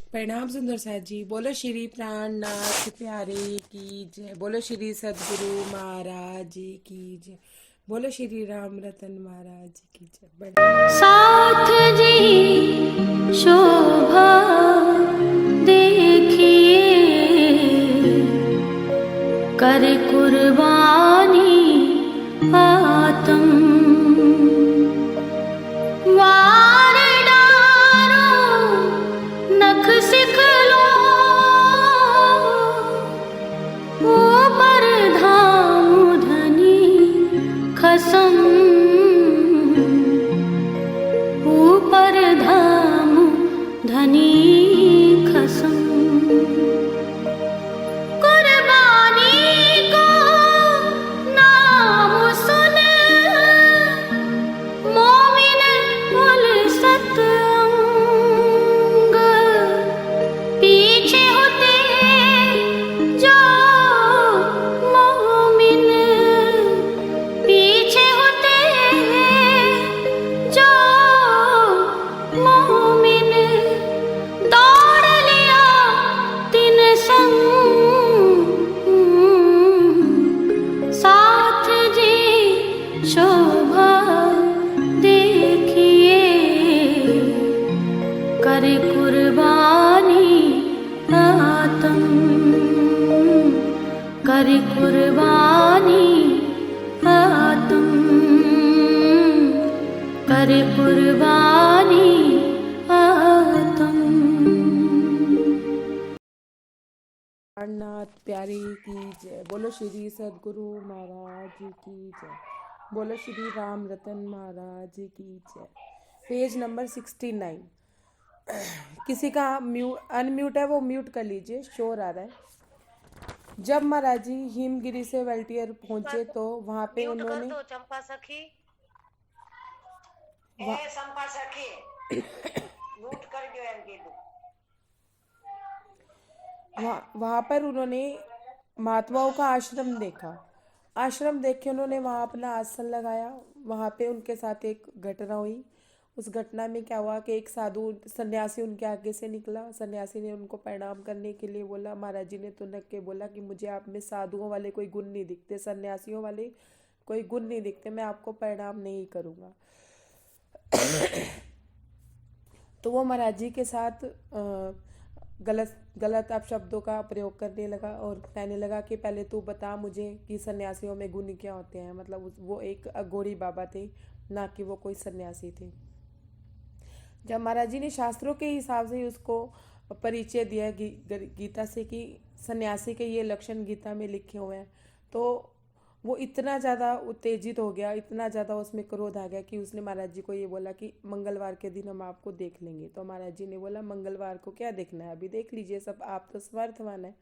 प्रणाम सुंदर साथ जी। बोलो श्री प्राणनाथ प्यारे की जय। बोलो श्री सदगुरु महाराज जी की जय। बोलो श्री राम रतन महाराज जी की जय। साथ जी शोभा देखिए, कर कुर्बानी आतम वार डारो नख सिखलो, ऊपर धाम धनी खसम, ऊपर धाम धनी खसम। कुर्बानी को नाम सुन मोमिन उलसत अंग, पीछे होते जो मोमिन, पीछे होते जो मोमिन, दौड़ लिया तिन संग, साथ जी शोभा देखिए, कर कुर्बानी आतम, कर कुर्बानी आतम, कर कुर्बानी आतम। प्राणनाथ प्यारे की जय। बोलो श्री सदगुरु महाराज जी की जय। बोलो श्री राम रतन महाराज जी की जय। Page number 69। किसी का अनम्यूट है वो म्यूट कर लीजिए, शोर आ रहा है। जब महाराज जी हिमगिरी से वेल्टियर पहुंचे तो वहां पे म्यूट कर उन्होंने दो चंपा सखी। वहाँ ए चंपा सखी म्यूट कर दो एम के दो। वहाँ पर उन्होंने महात्माओं का आश्रम देखा। आश्रम देख के उन्होंने वहाँ अपना आसन लगाया। वहाँ पे उनके साथ एक घटना हुई। उस घटना में क्या हुआ कि एक साधु सन्यासी उनके आगे से निकला। सन्यासी ने उनको प्रणाम करने के लिए बोला। महाराज जी ने तुनक के बोला कि मुझे आप में साधुओं वाले कोई गुण नहीं दिखते, सन्यासियों वाले कोई गुण नहीं दिखते, मैं आपको प्रणाम नहीं करूँगा। तो वो महाराज जी के साथ गलत गलत अपशब्दों का प्रयोग करने लगा और कहने लगा कि पहले तू बता मुझे कि सन्यासियों में गुण क्या होते हैं। मतलब वो एक अघोरी बाबा थे, ना कि वो कोई सन्यासी थे। जब महाराज जी ने शास्त्रों के हिसाब से उसको परिचय दिया गीता से कि सन्यासी के ये लक्षण गीता में लिखे हुए हैं, तो वो इतना ज़्यादा उत्तेजित हो गया, इतना ज़्यादा उसमें क्रोध आ गया कि उसने महाराज जी को ये बोला कि मंगलवार के दिन हम आपको देख लेंगे। तो महाराज जी ने बोला मंगलवार को क्या देखना है, अभी देख लीजिए, सब आप तो समर्थवान है।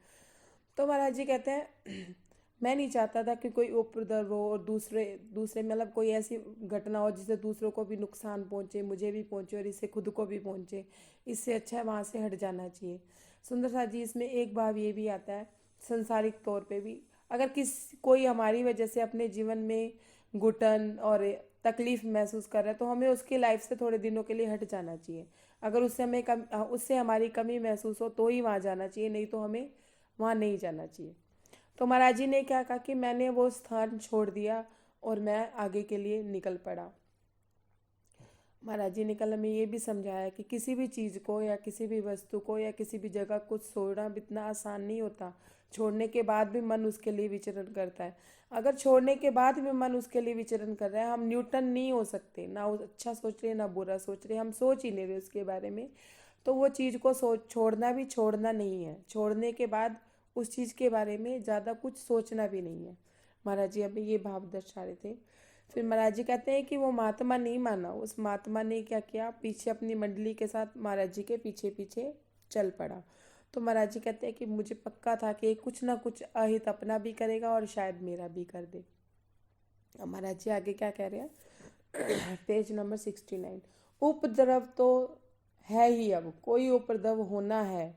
तो महाराज जी कहते हैं मैं नहीं चाहता था कि कोई उपद्रव हो और दूसरे दूसरे मतलब कोई ऐसी घटना हो जिससे दूसरों को भी नुकसान पहुंचे, मुझे भी पहुंचे और इससे खुद को भी पहुंचे। इससे अच्छा है वहाँ से हट जाना चाहिए। सुंदर साथ जी इसमें एक भाव ये भी आता है, संसारिक तौर पे भी अगर कोई हमारी वजह से अपने जीवन में घुटन और तकलीफ महसूस कर रहा है तो हमें उसकी लाइफ से थोड़े दिनों के लिए हट जाना चाहिए। अगर उससे हमारी कमी महसूस हो तो ही वहाँ जाना चाहिए, नहीं तो हमें वहाँ नहीं जाना चाहिए। तो महाराज जी ने क्या कहा कि मैंने वो स्थान छोड़ दिया और मैं आगे के लिए निकल पड़ा। महाराज जी ने कल हमें ये भी समझाया कि किसी भी चीज़ को या किसी भी वस्तु को या किसी भी जगह को छोड़ना इतना आसान नहीं होता। छोड़ने के बाद भी मन उसके लिए विचरण करता है। अगर छोड़ने के बाद भी मन उसके लिए विचरण कर रहा है, हम न्यूटन नहीं हो सकते, ना वो अच्छा सोच रहे ना बुरा सोच रहे, हम सोच ही नहीं रहे उसके बारे में। तो वो चीज़ को छोड़ना भी छोड़ना नहीं है। छोड़ने के बाद उस चीज़ के बारे में ज़्यादा कुछ सोचना भी नहीं है। महाराज जी अभी ये भाव दर्शा रहे थे। फिर महाराज जी कहते हैं कि वो महात्मा नहीं माना। उस महात्मा ने क्या किया, पीछे अपनी मंडली के साथ महाराज जी के पीछे पीछे चल पड़ा। तो महाराज जी कहते हैं कि मुझे पक्का था कि कुछ ना कुछ अहित अपना भी करेगा और शायद मेरा भी कर दे। अब महाराज जी आगे क्या कह रहे हैं पेज नंबर 69। उपद्रव तो है ही, अब कोई उपद्रव होना है,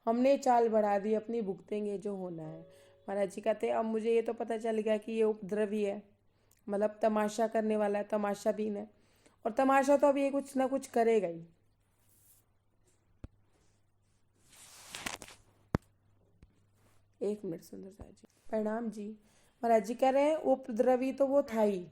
हमने चाल बढ़ा दी, अपनी भुगतेंगे जो होना है। महाराज जी कहते हैं अब मुझे ये तो पता चल गया कि ये उपद्रव ही है, मतलब तमाशा करने वाला है, तमाशाबीन है। और तमाशा तो अब ये कुछ ना कुछ करेगा ही। एक मिनट सुंदरता जी। प्रणाम जी। महाराज जी कह रहे हैं उपद्रवी तो वो था ही,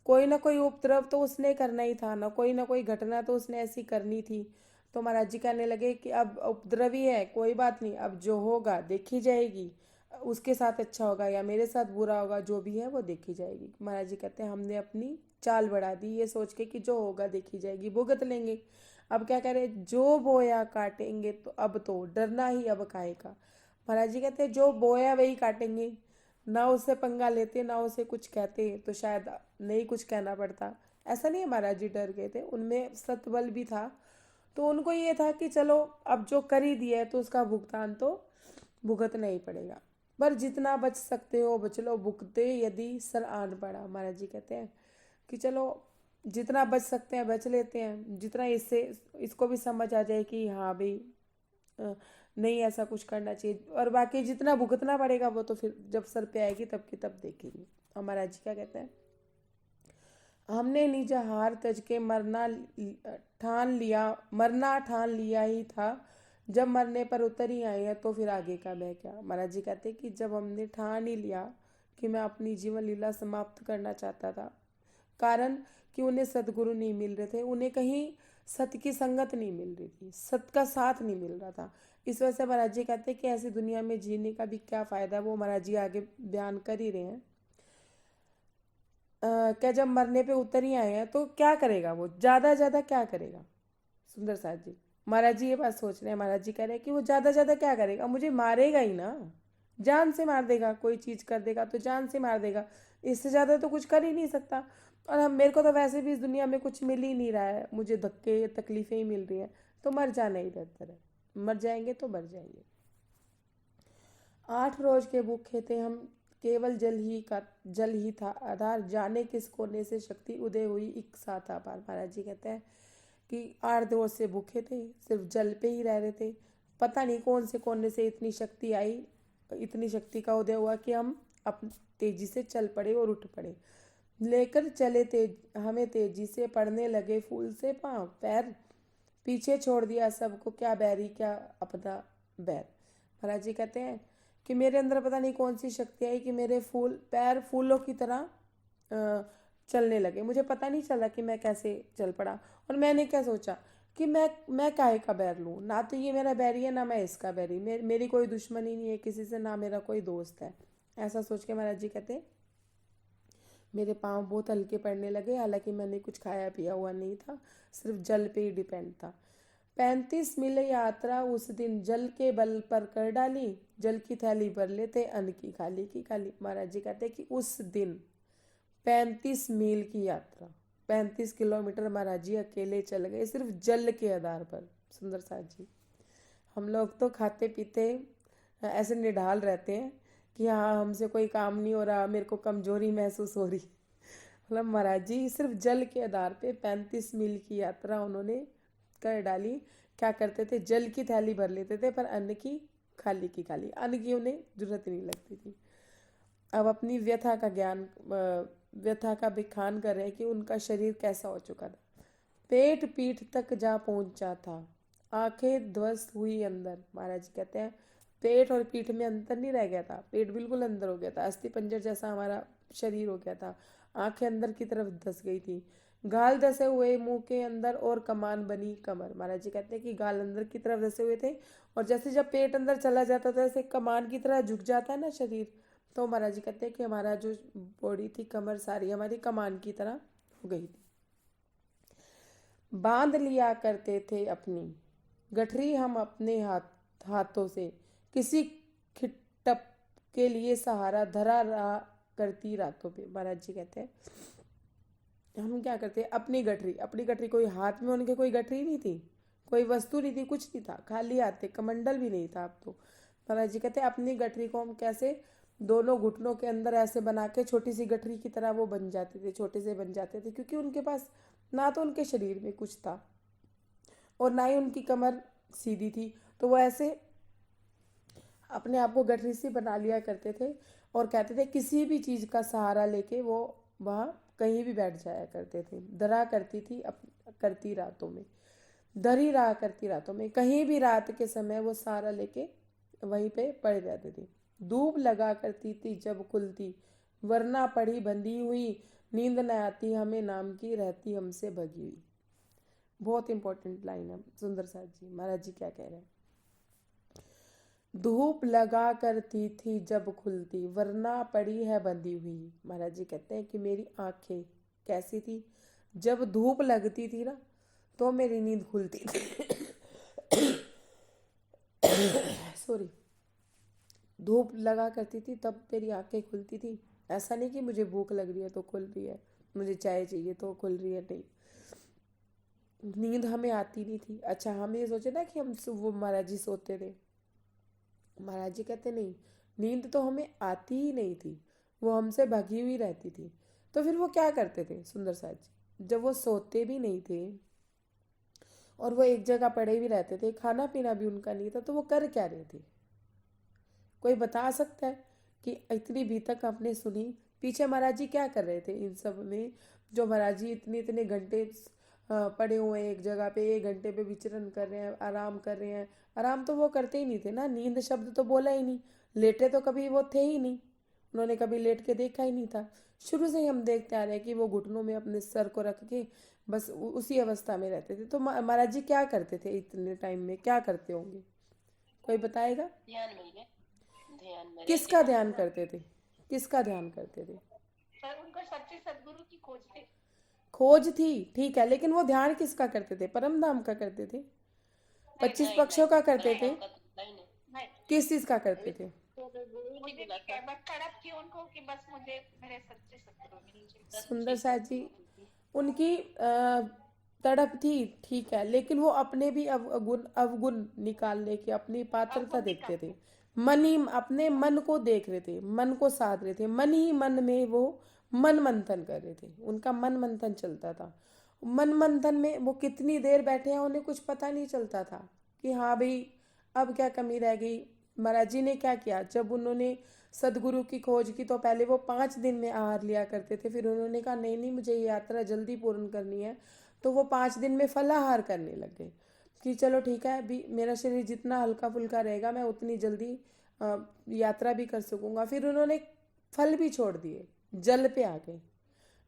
कोई ना कोई उपद्रव तो उसने करना ही था ना, कोई घटना तो उसने ऐसी करनी थी। तो महाराज जी कहने लगे कि अब उपद्रवी है कोई बात नहीं, अब जो होगा देखी जाएगी, उसके साथ अच्छा होगा या मेरे साथ बुरा होगा, जो भी है वो देखी जाएगी। महाराज जी कहते हैं हमने अपनी चाल बढ़ा दी ये सोच के कि जो होगा देखी जाएगी, भुगत लेंगे। अब क्या करें, जो बोया काटेंगे, तो अब तो डरना ही अब काहे का। महाराज जी कहते हैं जो बोया वही काटेंगे, ना उससे पंगा लेते ना उसे कुछ कहते तो शायद नहीं कुछ कहना पड़ता। ऐसा नहीं है महाराज जी डर गए थे, उनमें सतबल भी था। तो उनको ये था कि चलो अब जो कर ही दिया है तो उसका भुगतान तो भुगतना ही पड़ेगा, पर जितना बच सकते हो बच लो, भुगते यदि सर आन पड़ा। महाराज जी कहते हैं कि चलो जितना बच सकते हैं बच लेते हैं, जितना इससे इसको भी समझ आ जाए कि हाँ भाई नहीं ऐसा कुछ करना चाहिए, और बाकी जितना भुगतना पड़ेगा वो तो फिर जब सर पे आएगी तब की तब देखेंगे। और महाराज जी क्या कहते हैं, हमने निज हार तज के मरना ठान लिया ही था, जब मरने पर उतर ही आए हैं तो फिर आगे का मैं क्या। महाराज जी कहते हैं कि जब हमने ठान ही लिया कि मैं अपनी जीवन लीला समाप्त करना चाहता था, कारण कि उन्हें सदगुरु नहीं मिल रहे थे, उन्हें कहीं सत की संगत नहीं मिल रही थी, सत का साथ नहीं मिल रहा था। इस वजह से महाराज जी कहते हैं कि ऐसी दुनिया में जीने का भी क्या फायदा, वो महाराज जी आगे बयान कर ही रहे हैं। क्या जब मरने पे उतर ही आए हैं तो क्या करेगा वो, ज्यादा क्या करेगा। सुंदर साथ जी, महाराज जी ये बात सोच रहे हैं। महाराज जी कह रहे हैं कि वो ज्यादा क्या करेगा, मुझे मारेगा ही ना, जान से मार देगा, कोई चीज कर देगा तो जान से मार देगा, इससे ज्यादा तो कुछ कर ही नहीं सकता। और हम मेरे को तो वैसे भी इस दुनिया में कुछ मिल ही नहीं रहा है, मुझे धक्के तकलीफें ही मिल रही हैं, तो मर जाना ही बेहतर है, मर जाएंगे तो मर जाएंगे। 8 रोज के भूखे थे हम, केवल जल ही था आधार, जाने किस कोने से शक्ति उदय हुई एक साथ आपार। महाराज जी कहते हैं कि 8 रोज से भूखे थे, सिर्फ जल पे ही रह रहे थे, पता नहीं कौन से कोने से इतनी शक्ति आई, इतनी शक्ति का उदय हुआ कि हम अपनी तेजी से चल पड़े और उठ पड़े, लेकर चले हमें तेजी से, पड़ने लगे फूल से पांव पैर, पीछे छोड़ दिया सबको क्या बैरी क्या अपना बैर। महाराज जी कहते हैं कि मेरे अंदर पता नहीं कौन सी शक्ति आई कि मेरे पैर फूलों की तरह चलने लगे, मुझे पता नहीं चला कि मैं कैसे चल पड़ा। और मैंने क्या सोचा कि मैं काहे का बैर लूँ, ना तो ये मेरा बैरी है ना मैं इसका बैरी, मेरी कोई दुश्मनी नहीं है किसी से, ना मेरा कोई दोस्त है। ऐसा सोच के महाराज जी कहते मेरे पाँव बहुत हल्के पड़ने लगे, हालांकि मैंने कुछ खाया पिया हुआ नहीं था, सिर्फ जल पे ही डिपेंड था। 35 मील यात्रा उस दिन जल के बल पर कर डाली, जल की थैली भर लेते अन्न की खाली की खाली। महाराज जी कहते कि उस दिन 35 मील की यात्रा, 35 किलोमीटर महाराज जी अकेले चल गए सिर्फ जल के आधार पर। सुंदर साथ जी, हम लोग तो खाते पीते ऐसे निढाल रहते हैं कि हाँ हमसे कोई काम नहीं हो रहा, मेरे को कमजोरी महसूस हो रही, मतलब महाराज जी सिर्फ जल के आधार पे 35 मील की यात्रा उन्होंने कर डाली। क्या करते थे, जल की थैली भर लेते थे पर अन्न की खाली की खाली, अन्न की उन्हें जरूरत नहीं लगती थी। अब अपनी व्यथा का बिखान कर रहे कि उनका शरीर कैसा हो चुका था, पेट पीठ तक जा पहुंचा था, आंखें ध्वस्त हुई अंदर। महाराज जी कहते हैं पेट और पीठ में अंतर नहीं रह गया था, पेट बिल्कुल अंदर हो गया था, अस्थि पंजर जैसा हमारा शरीर हो गया था, आंखें अंदर की तरफ धस गई थी, गाल धसे हुए मुंह के अंदर और कमान बनी कमर। महाराज जी कहते हैं कि गाल अंदर की तरफ धसे हुए थे, और जैसे जब पेट अंदर चला जाता था ऐसे कमान की तरह झुक जाता है ना शरीर, तो महाराज जी कहते हैं कि हमारा जो बॉडी थी, कमर सारी हमारी कमान की तरह हो गई थी। बांध लिया करते थे अपनी गठरी हम अपने हाथों से, किसी खिटप के लिए सहारा धरा रहा करती रातों पे। महाराज जी कहते हैं हम क्या करते, अपनी गठरी कोई हाथ में उनके कोई गठरी नहीं थी, कोई वस्तु नहीं थी, कुछ नहीं था, खाली हाथ थे, कमंडल भी नहीं था। अब तो महाराज जी कहते हैं अपनी गठरी को हम कैसे दोनों घुटनों के अंदर ऐसे बना के छोटी सी गठरी की तरह वो बन जाते थे, छोटे से बन जाते थे, क्योंकि उनके पास ना तो उनके शरीर में कुछ था और ना ही उनकी कमर सीधी थी, तो वो ऐसे अपने आप को गठरी से बना लिया करते थे और कहते थे किसी भी चीज़ का सहारा लेके वो वहाँ कहीं भी बैठ जाया करते थे। धरा करती थी करती रातों में, धरी रहा करती रातों में, कहीं भी रात के समय वो सहारा लेके वहीं पे पड़े रहते थे। धूप लगा करती थी जब खुलती, वरना पड़ी बंधी हुई, नींद न आती हमें नाम की, रहती हमसे भगी हुई। बहुत इंपॉर्टेंट लाइन है सुंदर साथ जी। महाराज जी क्या कह रहे हैं? धूप लगा करती थी जब खुलती, वरना पड़ी है बंधी हुई। महाराज जी कहते हैं कि मेरी आंखें कैसी थी? जब धूप लगती थी ना तो मेरी नींद खुलती थी। सॉरी, धूप लगा करती थी तब मेरी आंखें खुलती थी। ऐसा नहीं कि मुझे भूख लग रही है तो खुल रही है, मुझे चाय चाहिए तो खुल रही है, नहीं। नींद हमें आती नहीं थी। अच्छा, हम ये सोचे ना कि वो महाराज जी सोते थे। महाराज जी कहते नहीं, नींद तो हमें आती ही नहीं थी, वो हमसे भगी हुई रहती थी। तो फिर वो क्या करते थे सुंदर साथ जी? जब वो सोते भी नहीं थे और वो एक जगह पड़े भी रहते थे, खाना पीना भी उनका नहीं था, तो वो कर क्या रहे थे? कोई बता सकता है कि इतनी भी तक आपने सुनी, पीछे महाराज जी क्या कर रहे थे इन सब में? जो महाराज जी इतने इतने घंटे पड़े हुए हैं एक जगह पे, 1 घंटे पे विचरण कर रहे हैं, आराम कर रहे हैं। आराम तो वो करते ही नहीं थे ना, नींद शब्द तो बोला ही नहीं, लेटे तो कभी वो थे ही नहीं, उन्होंने कभी लेट के देखा ही नहीं था। शुरू से ही हम देखते आ रहे हैं कि वो घुटनों में अपने सर को रख के बस उसी अवस्था में रहते थे। तो महाराज जी क्या करते थे इतने टाइम में? क्या करते होंगे? कोई बताएगा? ध्यान में ही ध्यान में किसका ध्यान करते थे? किसका ध्यान करते थे? सर, उनको सच्चे सदगुरु की खोज थी। खोज थी, ठीक है, लेकिन वो ध्यान किसका करते थे? परम धाम का करते थे? 25 पक्षों का करते थे? नहीं, किस चीज का करते थे? मुझे बस तड़प थी उनको कि बस मुझे मेरे सच्चे सदगुरु मिल जाए। सुंदर साथ जी, उनकी तड़प थी, ठीक है, लेकिन वो अपने भी अवगुण निकालने की अपनी पात्रता देखते थे। मन ही अपने मन को देख रहे थे, मन को साध रहे थे, मन ही मन में वो मन मंथन कर रहे थे। उनका मन मंथन चलता था। मन मंथन में वो कितनी देर बैठे हैं उन्हें कुछ पता नहीं चलता था कि हाँ भाई अब क्या कमी रह गई। महाराज जी ने क्या किया? जब उन्होंने सदगुरु की खोज की तो पहले वो 5 दिन में आहार लिया करते थे, फिर उन्होंने कहा नहीं नहीं मुझे ये यात्रा जल्दी पूर्ण करनी है, तो वो 5 दिन में फलाहार करने लग गए कि चलो ठीक है, अभी मेरा शरीर जितना हल्का फुल्का रहेगा मैं उतनी जल्दी यात्रा भी कर सकूंगा। फिर उन्होंने फल भी छोड़ दिए, जल पे आ गए।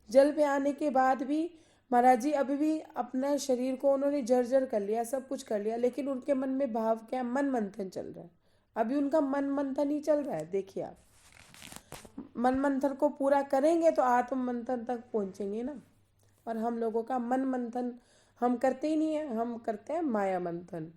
जल पे आने के बाद भी महाराज जी अभी भी अपना शरीर को उन्होंने जर्जर कर लिया, सब कुछ कर लिया, लेकिन उनके मन में भाव क्या? मन मंथन चल रहा है। अभी उनका मन मंथन ही चल रहा है। देखिए आप, मन मंथन को पूरा करेंगे तो आत्म मंथन तक पहुंचेंगे ना। और हम लोगों का मन मंथन हम करते ही नहीं है, हम करते हैं माया मंथन।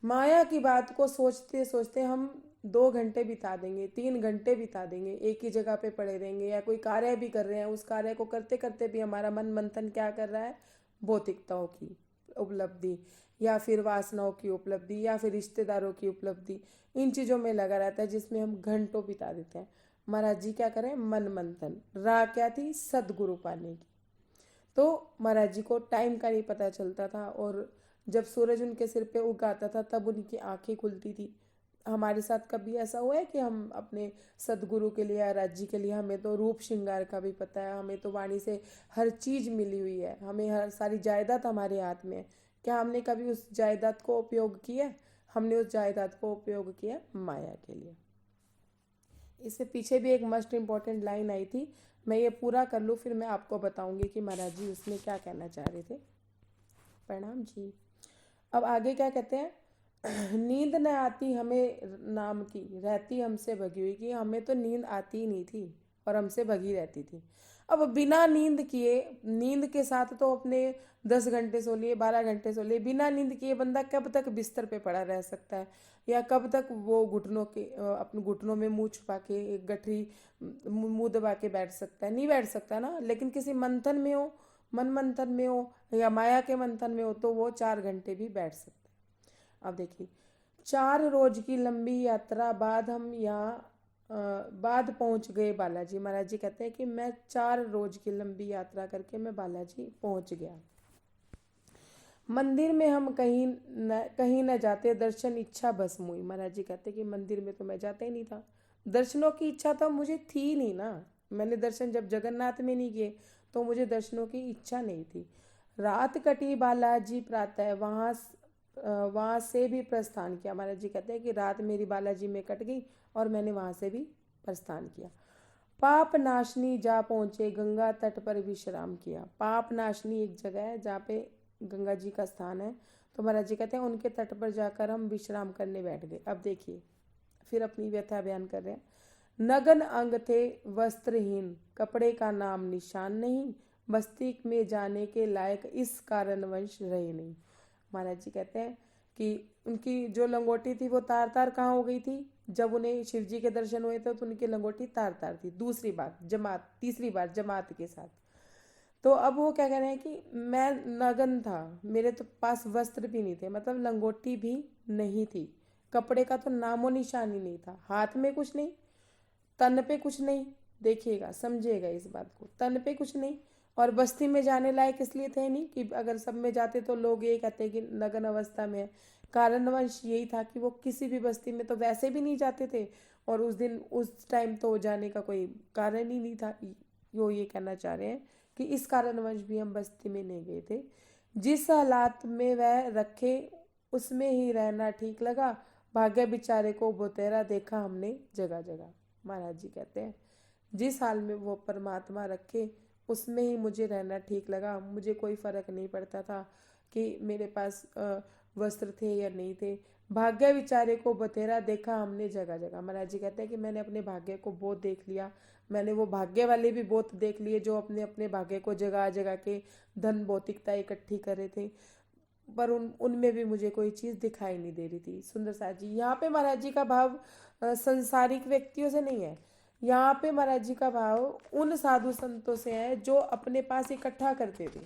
माया की बात को सोचते सोचते हम 2 घंटे बिता देंगे, 3 घंटे बिता देंगे, एक ही जगह पे पड़े रहेंगे, या कोई कार्य भी कर रहे हैं, उस कार्य को करते करते भी हमारा मन मंथन क्या कर रहा है? भौतिकताओं की उपलब्धि, या फिर वासनाओं की उपलब्धि, या फिर रिश्तेदारों की उपलब्धि, इन चीज़ों में लगा रहता है जिसमें हम घंटों बिता देते हैं। महाराज जी क्या करें? मन मंथन। राह क्या थी? सदगुरु पाने की। तो महाराज जी को टाइम का नहीं पता चलता था, और जब सूरज उनके सिर पे उग आता था तब उनकी आंखें खुलती थी। हमारे साथ कभी ऐसा हुआ है कि हम अपने सदगुरु के लिए या राज्य जी के लिए, हमें तो रूप श्रृंगार का भी पता है, हमें तो वाणी से हर चीज़ मिली हुई है, हमें हर सारी जायदाद हमारे हाथ में है, क्या हमने कभी उस जायदाद को उपयोग किया? हमने उस जायदाद को उपयोग किया माया के लिए। इससे पीछे भी एक मोस्ट इम्पॉर्टेंट लाइन आई थी, मैं ये पूरा कर लूँ फिर मैं आपको बताऊंगी कि महाराज जी उसमें क्या कहना चाह रहे थे। प्रणाम जी। अब आगे क्या कहते हैं? नींद न आती हमें नाम की, रहती हमसे भगी हुई। कि हमें तो नींद आती ही नहीं थी और हमसे भगी रहती थी। अब बिना नींद किए, नींद के साथ तो अपने 10 घंटे सो लिए, 12 घंटे सो लिए, बिना नींद किए बंदा कब तक बिस्तर पे पड़ा रह सकता है? या कब तक वो घुटनों के अपने घुटनों में मुंह छुपा के, एक गठरी मुंह दबा के बैठ सकता है? नहीं बैठ सकता ना। लेकिन किसी मंथन में हो, मन मंथन में हो, या माया के मंथन में हो, तो वो 4 घंटे भी बैठ सकता है। अब देखिए, 4 रोज की लंबी यात्रा बाद हम यहाँ बाद पहुंच गए बालाजी। महाराज जी कहते हैं कि मैं 4 रोज की लंबी यात्रा करके मैं बालाजी पहुंच गया। मंदिर में हम कहीं न जाते, दर्शन इच्छा भस्म हुई। महाराज जी कहते हैं कि मंदिर में तो मैं जाता ही नहीं था, दर्शनों की इच्छा तो मुझे थी नहीं ना। मैंने दर्शन जब जगन्नाथ में नहीं किए तो मुझे दर्शनों की इच्छा नहीं थी। रात कटी बालाजी प्रातः, वहाँ वहाँ से भी प्रस्थान किया। महाराज जी कहते हैं कि रात मेरी बालाजी में कट गई और मैंने वहाँ से भी प्रस्थान किया। पाप नाशनी जा पहुँचे, गंगा तट पर विश्राम किया। पाप नाशनी एक जगह है जहाँ पे गंगा जी का स्थान है, तो महाराज जी कहते हैं उनके तट पर जाकर हम विश्राम करने बैठ गए। अब देखिए फिर अपनी व्यथा बयान कर रहे हैं। नगन अंग थे वस्त्रहीन, कपड़े का नाम निशान नहीं, बस्ती में जाने के लायक इस कारणवश रहे नहीं। महाराज जी कहते हैं कि उनकी जो लंगोटी थी वो तार तार कहाँ हो गई थी, जब उन्हें शिव जी के दर्शन हुए थे तो उनकी लंगोटी तार तार थी। दूसरी बार जमात, तीसरी बार जमात के साथ। तो अब वो क्या कह रहे हैं कि मैं नगन था, मेरे तो पास वस्त्र भी नहीं थे, मतलब लंगोटी भी नहीं थी, कपड़े का तो नामो निशान ही नहीं था, हाथ में कुछ नहीं, तन पे कुछ नहीं। देखिएगा, समझिएगा इस बात को, तन पे कुछ नहीं, और बस्ती में जाने लायक इसलिए थे नहीं कि अगर सब में जाते तो लोग ये कहते कि नग्न अवस्था में है। कारणवश यही था कि वो किसी भी बस्ती में तो वैसे भी नहीं जाते थे, और उस दिन उस टाइम तो जाने का कोई कारण ही नहीं था। वो ये कहना चाह रहे हैं कि इस कारणवश भी हम बस्ती में नहीं गए थे। जिस हालात में वह रखे उसमें ही रहना ठीक लगा, भाग्य बेचारे को बोतेरा देखा हमने जगह जगह। महाराज जी कहते हैं जिस हाल में वो परमात्मा रखे उसमें ही मुझे रहना ठीक लगा, मुझे कोई फर्क नहीं पड़ता था कि मेरे पास वस्त्र थे या नहीं थे। भाग्य बेचारे को बतेरा देखा हमने जगह जगह। महाराज जी कहते हैं कि मैंने अपने भाग्य को बहुत देख लिया, मैंने वो भाग्य वाले भी बहुत देख लिए जो अपने अपने भाग्य को जगह जगह के धन भौतिकता इकट्ठी कर रहे थे, पर उनमें भी मुझे कोई चीज़ दिखाई नहीं दे रही थी। सुंदर साथ जी, यहाँ पे महाराज जी का भाव संसारिक व्यक्तियों से नहीं है, यहाँ पे महाराज जी का भाव उन साधु संतों से है जो अपने पास इकट्ठा करते थे,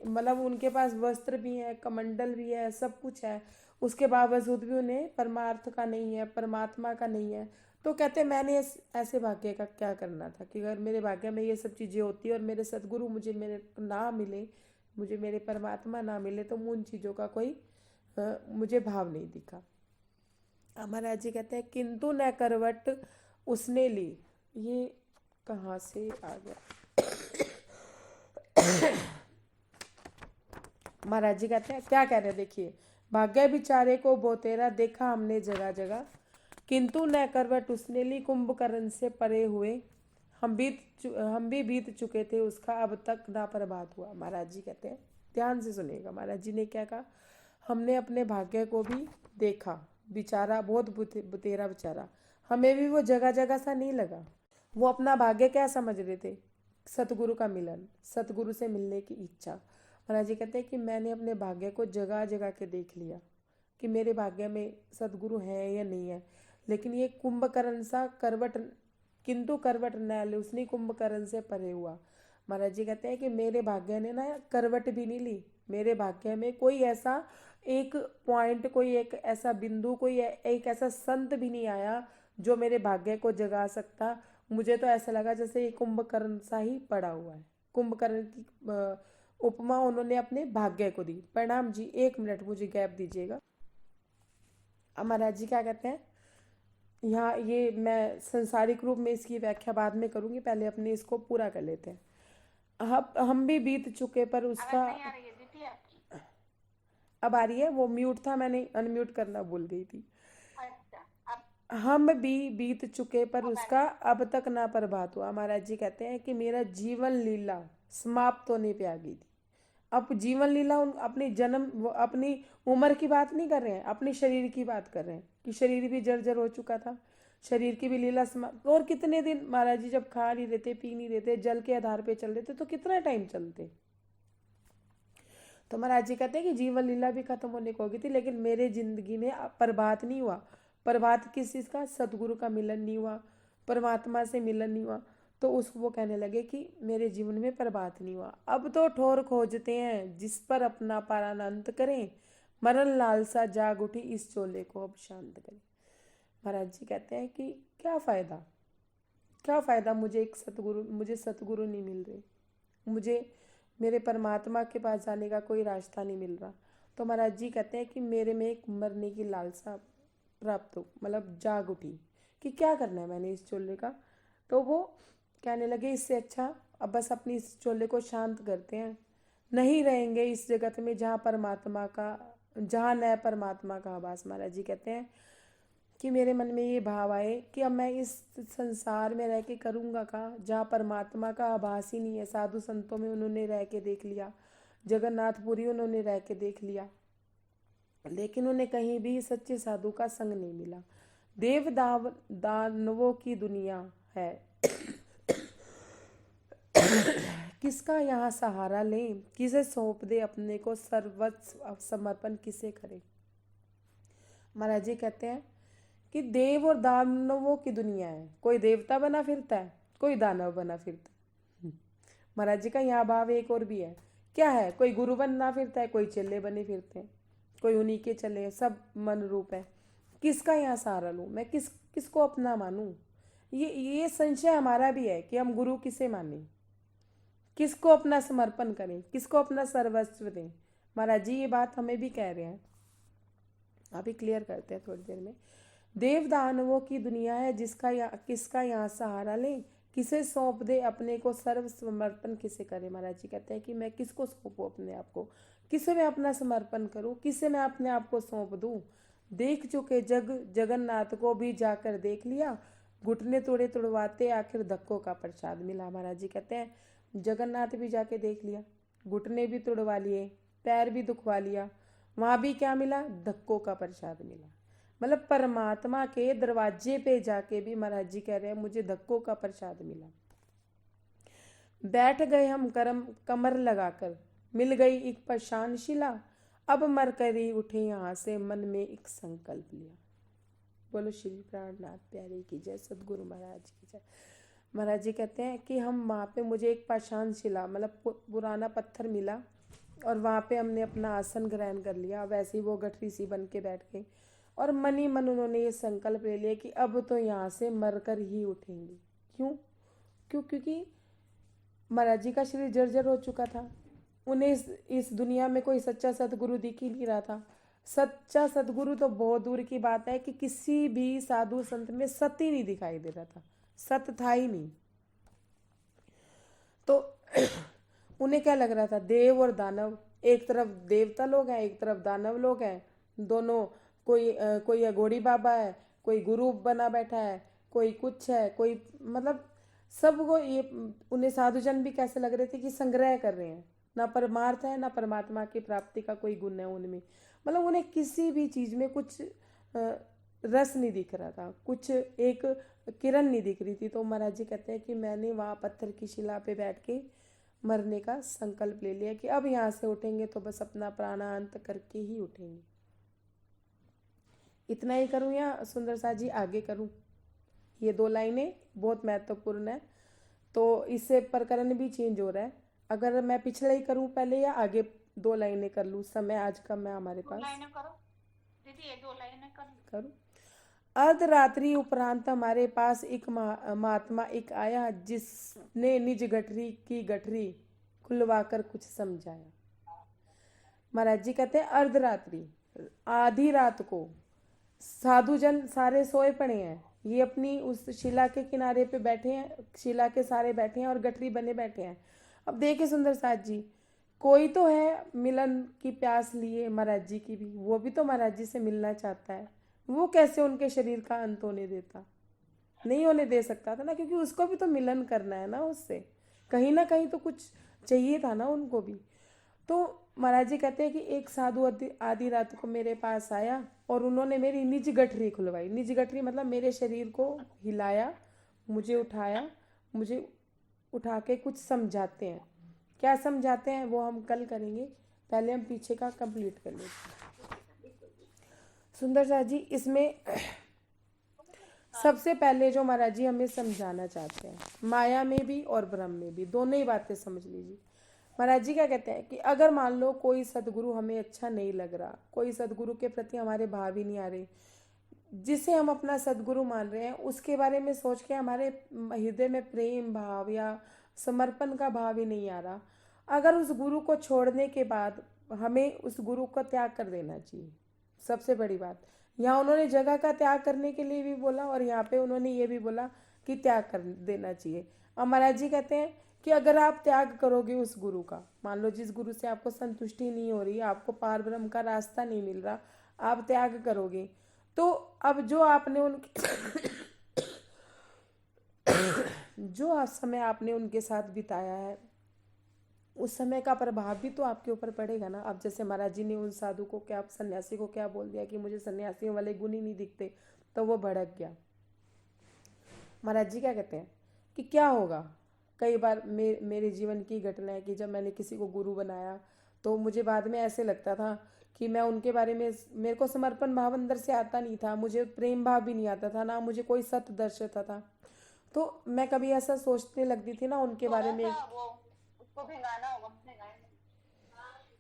मतलब उनके पास वस्त्र भी है, कमंडल भी है, सब कुछ है, उसके बावजूद भी उन्हें परमार्थ का नहीं है, परमात्मा का नहीं है। तो कहते मैंने ऐसे भाग्य का क्या करना था कि अगर मेरे भाग्य में ये सब चीज़ें होती और मेरे सदगुरु मुझे मेरे ना मिले, मुझे मेरे परमात्मा ना मिले, तो उन चीज़ों का कोई मुझे भाव नहीं दिखा। महाराज जी कहते हैं किंतु न करवट उसने ली। ये कहाँ से आ गया? महाराज जी कहते हैं, क्या कह रहे हैं देखिए, भाग्य बिचारे को बोतेरा देखा हमने जगह जगह, किंतु न करवट उसने ली, कुंभकर्ण से परे हुए हम भी बीत चुके थे उसका, अब तक ना प्रभात हुआ। महाराज जी कहते हैं, ध्यान से सुनिएगा, महाराज जी ने क्या कहा, हमने अपने भाग्य को भी देखा, बेचारा बहुत बुतेरा बेचारा, हमें भी वो जगह जगह सा नहीं लगा। वो अपना भाग्य क्या समझ रहे थे? सतगुरु का मिलन, सतगुरु से मिलने की इच्छा। महाराज जी कहते हैं कि मैंने अपने भाग्य को जगह जगह के देख लिया कि मेरे भाग्य में सतगुरु है या नहीं है, लेकिन ये कुंभकर्ण सा करवट, किंतु करवट न ले, उसने कुंभकर्ण से परे हुआ। महाराज जी कहते हैं कि मेरे भाग्य ने ना करवट भी नहीं ली, मेरे भाग्य में कोई ऐसा एक पॉइंट, कोई एक ऐसा बिंदु, कोई एक ऐसा संत भी नहीं आया जो मेरे भाग्य को जगा सकता। मुझे तो ऐसा लगा जैसे ये कुंभकर्ण सा ही पड़ा हुआ है। कुंभकर्ण की उपमा उन्होंने अपने भाग्य को दी। प्रणाम जी, 1 मिनट मुझे गैप दीजिएगा। महाराज जी क्या कहते हैं यहाँ, ये मैं संसारिक रूप में इसकी व्याख्या बाद में करूंगी, पहले अपने इसको पूरा कर लेते हैं। हम भी बीत चुके पर उसका, नहीं आ रही है दीदी आपकी? अब आ रही है? वो म्यूट था, मैंने अनम्यूट करना भूल गई थी। अच्छा, अब हम भी बीत चुके पर उसका अब तक ना प्रभात हुआ। महाराज जी कहते हैं कि मेरा जीवन लीला समाप्त होने पे आ गई थी। अब जीवन लीला अपनी जन्म, अपनी उम्र की बात नहीं कर रहे हैं, अपने शरीर की बात कर रहे हैं कि शरीर भी जर्जर हो चुका था, शरीर की भी लीला समाप्त। और कितने दिन महाराज जी जब खा नहीं रहते, पी नहीं रहते, जल के आधार पे चल रहे थे, तो कितना टाइम चलते। तो महाराज जी कहते हैं कि जीवन लीला भी खत्म होने को होगी थी, लेकिन मेरे जिंदगी में प्रभात नहीं हुआ। प्रभात किस चीज़ का? सदगुरु का मिलन नहीं हुआ, परमात्मा से मिलन नहीं हुआ। तो उसको वो कहने लगे कि मेरे जीवन में प्रभात नहीं हुआ। अब तो ठोर खोजते हैं जिस पर अपना पारानंत करें, मरण लालसा जाग उठी इस चोले को अब शांत करें। महाराज जी कहते हैं कि क्या फ़ायदा, क्या फ़ायदा, मुझे सतगुरु नहीं मिल रहे, मुझे मेरे परमात्मा के पास जाने का कोई रास्ता नहीं मिल रहा। तो महाराज जी कहते हैं कि मेरे में एक मरने की लालसा प्राप्त हो, मतलब जाग उठी कि क्या करना है मैंने इस चोले का। तो वो कहने लगे इससे अच्छा अब बस अपनी इस चोले को शांत करते हैं, नहीं रहेंगे इस जगत में जहाँ परमात्मा का जहाँ न परमात्मा का आभास। महाराज जी कहते हैं कि मेरे मन में ये भाव आए कि अब मैं इस संसार में रह के करूँगा का, जहाँ परमात्मा का आभास ही नहीं है। साधु संतों में उन्होंने रह के देख लिया, जगन्नाथपुरी उन्होंने रह के देख लिया, लेकिन उन्हें कहीं भी सच्चे साधु का संग नहीं मिला। देव दानवों की दुनिया है, किसका यहाँ सहारा लें, किसे सौंप दे अपने को सर्वस्व समर्पण किसे करे। महाराज जी कहते हैं कि देव और दानवों की दुनिया है, कोई देवता बना फिरता है, कोई दानव बना फिरता है। महाराज जी का यहाँ भाव एक और भी है, क्या है, कोई गुरु बनना फिरता है, कोई चेले बने फिरते हैं, कोई उन्हीं के चले, सब मन रूप है। किसका यहाँ सहारा लूँ मैं, किसको अपना मानूं। ये संशय हमारा भी है कि हम गुरु किसे माने, किसको अपना समर्पण करें, किसको अपना सर्वस्व दें। महाराज जी ये बात हमें भी कह रहे हैं, अभी क्लियर करते हैं थोड़ी देर में। देव दानवों की दुनिया है, किसका यहाँ सहारा लें, किसे सौंप दे अपने को सर्व समर्पण किसे करे। महाराज जी कहते हैं कि मैं किसको सौंपूं अपने आप को, किसे मैं अपना समर्पण करूं, किसे मैं अपने आप को सौंप दूं। देख चुके जगन्नाथ को भी जाकर देख लिया, घुटने तोड़े तुड़वाते आखिर धक्कों का प्रसाद मिला। महाराज जी कहते हैं जगन्नाथ भी जाके देख लिया, घुटने भी तुड़वा लिए, पैर भी दुखवा लिया, वहाँ भी क्या मिला, धक्कों का प्रसाद मिला। मतलब परमात्मा के दरवाजे पे जाके भी महाराज जी कह रहे हैं मुझे धक्कों का प्रसाद मिला। बैठ गए हम कमर लगाकर, मिल गई एक पाषाण शिला, अब मर कर ही उठे यहाँ से, मन में एक संकल्प लिया। बोलो श्री प्राणनाथ प्यारे की जय, सदगुरु महाराज की जय। महाराज जी कहते हैं कि हम वहाँ पे, मुझे एक पाषाण शिला मतलब पुराना पत्थर मिला, और वहाँ पे हमने अपना आसन ग्रहण कर लिया। वैसे ही वो गठरी सी बन के बैठ गए, और मन ही मन उन्होंने ये संकल्प ले लिया कि अब तो यहाँ से मरकर ही उठेंगे। क्योंकि महाराज जी का शरीर जर्जर हो चुका था, उन्हें इस दुनिया में कोई सच्चा सदगुरु दिख ही नहीं रहा था। सच्चा सदगुरु तो बहुत दूर की बात है कि किसी भी साधु संत में सत्य ही नहीं दिखाई दे रहा था, सत्य था ही नहीं। तो उन्हें क्या लग रहा था, देव और दानव, एक तरफ देवता लोग हैं, एक तरफ दानव लोग हैं, दोनों, कोई अघोड़ी बाबा है, कोई गुरु बना बैठा है, कोई कुछ है, कोई मतलब सबको ये, उन्हें साधुजन भी कैसे लग रहे थे कि संग्रह कर रहे हैं, ना परमार्थ है ना परमात्मा की प्राप्ति का कोई गुण है उनमें। मतलब उन्हें किसी भी चीज में कुछ रस नहीं दिख रहा था, कुछ एक किरण नहीं दिख रही थी। तो महाराज जी कहते हैं कि मैंने वहाँ पत्थर की शिला पे बैठ के मरने का संकल्प ले लिया कि अब यहाँ से उठेंगे तो बस अपना प्राणांत करके ही उठेंगे। इतना ही करूँ या सुंदर सा जी आगे करूँ? ये 2 लाइनें बहुत महत्वपूर्ण है, तो इससे प्रकरण भी चेंज हो रहा है। अगर मैं पिछले ही करूँ पहले या आगे 2 लाइनें कर लूँ? समय आज कम है हमारे पास। 2 लाइनें करो दीदी, ये 2 लाइनें करूँ। अर्धरात्रि उपरांत हमारे पास एक महात्मा एक आया, जिसने निज गठरी की गठरी खुलवाकर कुछ समझाया। महाराज जी कहते हैं अर्धरात्रि, आधी रात को साधुजन सारे सोए पड़े हैं, ये अपनी उस शिला के किनारे पे बैठे हैं, शिला के सारे बैठे हैं और गठरी बने बैठे हैं। अब देखे सुंदर साथ जी, कोई तो है मिलन की प्यास लिए महाराज जी की भी, वो भी तो महाराज जी से मिलना चाहता है। वो कैसे उनके शरीर का अंत होने देता? नहीं होने दे सकता था ना, क्योंकि उसको भी तो मिलन करना है ना उससे, कहीं ना कहीं तो कुछ चाहिए था ना उनको भी। तो महाराज जी कहते हैं कि एक साधु आधी रात को मेरे पास आया और उन्होंने मेरी निज गठरी खुलवाई। निज गठरी मतलब मेरे शरीर को हिलाया, मुझे उठाया, मुझे उठा के कुछ समझाते हैं। क्या समझाते हैं वो हम कल करेंगे, पहले हम पीछे का कंप्लीट कर लेते। सुंदर सा जी, इसमें सबसे पहले जो महाराज जी हमें समझाना चाहते हैं, माया में भी और ब्रह्म में भी, दोनों ही बातें समझ लीजिए। महाराज जी क्या कहते हैं कि अगर मान लो कोई सदगुरु हमें अच्छा नहीं लग रहा, कोई सदगुरु के प्रति हमारे भाव ही नहीं आ रहे, जिसे हम अपना सदगुरु मान रहे हैं उसके बारे में सोच के हमारे हृदय में प्रेम भाव या समर्पण का भाव ही नहीं आ रहा, अगर उस गुरु को छोड़ने के बाद हमें उस गुरु का त्याग कर देना चाहिए। सबसे बड़ी बात, यहाँ उन्होंने जगह का त्याग करने के लिए भी बोला और यहाँ पे उन्होंने ये भी बोला कि त्याग कर देना चाहिए। अब महाराज जी कहते हैं कि अगर आप त्याग करोगे उस गुरु का, मान लो जिस गुरु से आपको संतुष्टि नहीं हो रही, आपको पार ब्रह्म का रास्ता नहीं मिल रहा, आप त्याग करोगे, तो अब जो आपने उनके जो आज समय आपने उनके साथ बिताया है, उस समय का प्रभाव भी तो आपके ऊपर पड़ेगा ना। अब जैसे महाराज जी ने उन साधु को क्या, सन्यासी को क्या बोल दिया कि मुझे सन्यासियों वाले गुण ही नहीं दिखते, तो वो भड़क गया। महाराज जी क्या कहते हैं कि क्या होगा, कई बार मेरे जीवन की घटना है कि जब मैंने किसी को गुरु बनाया तो मुझे बाद में ऐसे लगता था कि मैं उनके बारे में, मेरे को समर्पण भाव अंदर से आता नहीं था, मुझे प्रेम भाव भी नहीं आता था, ना मुझे कोई सत्य दर्शता था। तो मैं कभी ऐसा सोचने लगती थी ना उनके बारे थोड़ा में। सा वो उसको भिंगाना होगा, भिंगाएंगे।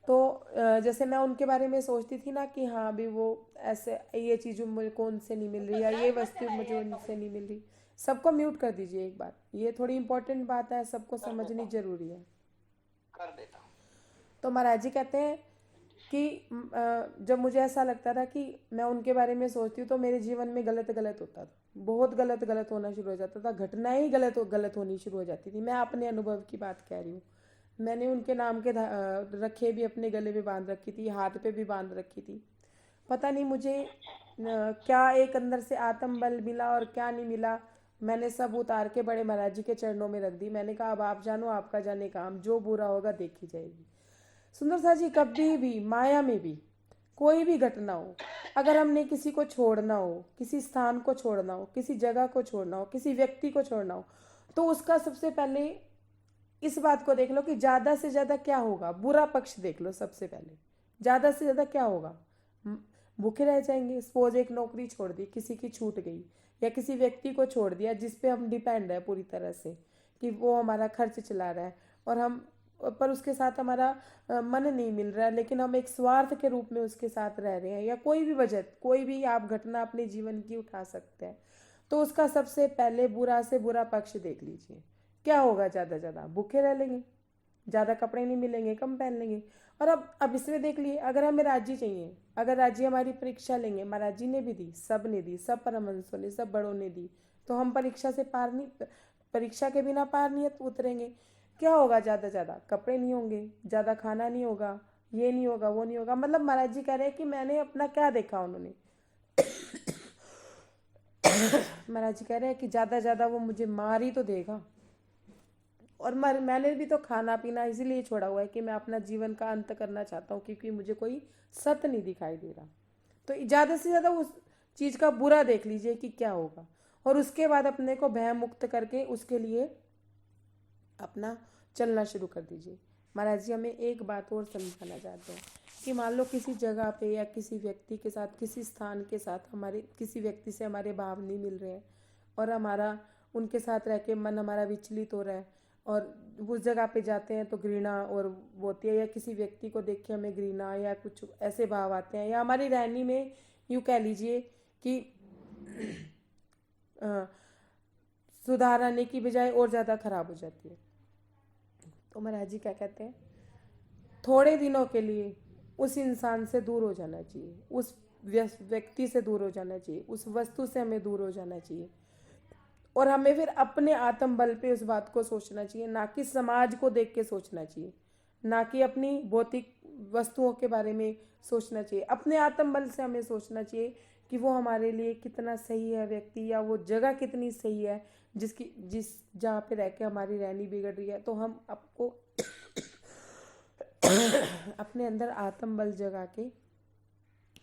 तो जैसे मैं उनके बारे में सोचती थी ना कि हाँ भी वो ऐसे, ये चीज़ मुझे कौन से नहीं मिल रही, या ये लाइट मत वस्तु मुझे चलाइए, उनसे नहीं मिल रही। सबको म्यूट कर दीजिए एक बार, ये थोड़ी इंपॉर्टेंट बात है, सबको कर देता समझनी हूँ, जरूरी है। कर देता हूँ। तो महाराज जी कहते हैं कि जब मुझे ऐसा लगता था कि मैं उनके बारे में सोचती हूँ तो मेरे जीवन में गलत गलत होता था, बहुत गलत गलत होना शुरू हो जाता था, घटनाएं ही गलत होनी शुरू हो जाती थी। मैं अपने अनुभव की बात कह रही हूँ। मैंने उनके नाम के रखे भी अपने गले में बांध रखी थी, हाथ पे भी बांध रखी थी। पता नहीं मुझे क्या एक अंदर से आत्म बल मिला और क्या नहीं मिला, मैंने सब उतार के बड़े महाराज जी के चरणों में रख दी। मैंने कहा अब आप जानो, आपका जाने काम, जो बुरा होगा देखी जाएगी। सुंदर सा जी, कभी भी माया में भी कोई भी घटना हो, अगर हमने किसी को छोड़ना हो, किसी स्थान को छोड़ना हो, किसी जगह को छोड़ना हो, किसी व्यक्ति को छोड़ना हो, तो उसका सबसे पहले इस बात को देख लो कि ज़्यादा से ज़्यादा क्या होगा, बुरा पक्ष देख लो सबसे पहले। ज़्यादा से ज़्यादा क्या होगा, भूखे रह जाएंगे। सपोज एक नौकरी छोड़ दी, किसी की छूट गई, या किसी व्यक्ति को छोड़ दिया जिस पे हम डिपेंड है पूरी तरह से कि वो हमारा खर्च चला रहा है, और हम पर उसके साथ हमारा मन नहीं मिल रहा है, लेकिन हम एक स्वार्थ के रूप में उसके साथ रह रहे हैं, या कोई भी वजह, कोई भी आप घटना अपने जीवन की उठा सकते हैं। तो उसका सबसे पहले बुरा से बुरा पक्ष देख लीजिए। क्या होगा, ज़्यादा ज़्यादा भूखे रह लेंगे, ज़्यादा कपड़े नहीं मिलेंगे, कम पहन लेंगे। और अब इसमें देख लिए, अगर हमें राज्य चाहिए, अगर राज्य हमारी परीक्षा लेंगे, महाराज जी ने भी दी, सब ने दी, सब परमहंसों ने, सब बड़ों ने दी, तो हम परीक्षा से पार नहीं, परीक्षा के बिना पार नहीं उतरेंगे। क्या होगा, ज़्यादा ज़्यादा कपड़े नहीं होंगे, ज़्यादा खाना नहीं होगा, ये नहीं होगा, वो नहीं होगा। मतलब महाराज जी कह रहे हैं कि मैंने अपना क्या देखा, उन्होंने महाराज जी कह रहे हैं कि ज़्यादा ज़्यादा वो मुझे मार ही तो देगा। और मैंने भी तो खाना पीना इसीलिए छोड़ा हुआ है कि मैं अपना जीवन का अंत करना चाहता हूँ, क्योंकि मुझे कोई सत्य नहीं दिखाई दे रहा। तो ज़्यादा से ज़्यादा उस चीज़ का बुरा देख लीजिए कि क्या होगा, और उसके बाद अपने को भय मुक्त करके उसके लिए अपना चलना शुरू कर दीजिए। महाराज जी हमें एक बात और समझाना चाहते हैं कि मान लो किसी जगह पे या किसी व्यक्ति के साथ, किसी स्थान के साथ, हमारे किसी व्यक्ति से हमारे भाव नहीं मिल रहे हैं, और हमारा उनके साथ रह के मन हमारा विचलित हो रहा है, और उस जगह पे जाते हैं तो घृणा और वो होती है, या किसी व्यक्ति को देख के हमें घृणा या कुछ ऐसे भाव आते हैं, या हमारी रहनी में यूँ कह लीजिए कि सुधार आने की बजाय और ज़्यादा खराब हो जाती है। तो महाराज जी क्या कहते हैं, थोड़े दिनों के लिए उस इंसान से दूर हो जाना चाहिए, उस व्यक्ति से दूर हो जाना चाहिए, उस वस्तु से हमें दूर हो जाना चाहिए, और हमें फिर अपने आत्म बल पे उस बात को सोचना चाहिए, ना कि समाज को देख के सोचना चाहिए, ना कि अपनी भौतिक वस्तुओं के बारे में सोचना चाहिए। अपने आत्म बल से हमें सोचना चाहिए कि वो हमारे लिए कितना सही है व्यक्ति, या वो जगह कितनी सही है जिस जहाँ पे रह के हमारी रहनी बिगड़ रही है। तो हम आपको अपने अंदर आत्म बल जगा के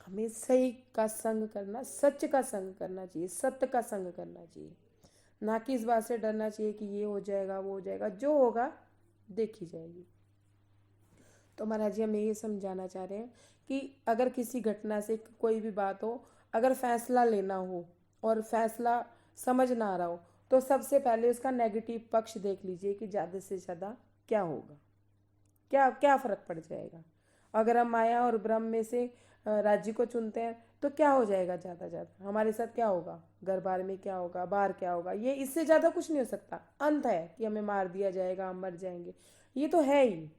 हमें सही का संग करना, सच का संग करना चाहिए, सत्य का संग करना चाहिए, ना कि इस बात से डरना चाहिए कि ये हो जाएगा, वो हो जाएगा, जो होगा देखी जाएगी। तो महाराज जी हमें ये समझाना चाह रहे हैं कि अगर किसी घटना से कोई भी बात हो, अगर फैसला लेना हो और फैसला समझ ना आ रहा हो, तो सबसे पहले उसका नेगेटिव पक्ष देख लीजिए कि ज़्यादा से ज़्यादा क्या होगा, क्या क्या फ़र्क पड़ जाएगा। अगर हम माया और ब्रह्म में से राज्य को चुनते हैं तो क्या हो जाएगा, ज़्यादा ज़्यादा हमारे साथ क्या होगा, घर बार में क्या होगा, बाहर क्या होगा, ये इससे ज़्यादा कुछ नहीं हो सकता। अंत है कि हमें मार दिया जाएगा, हम मर जाएंगे, ये तो है ही,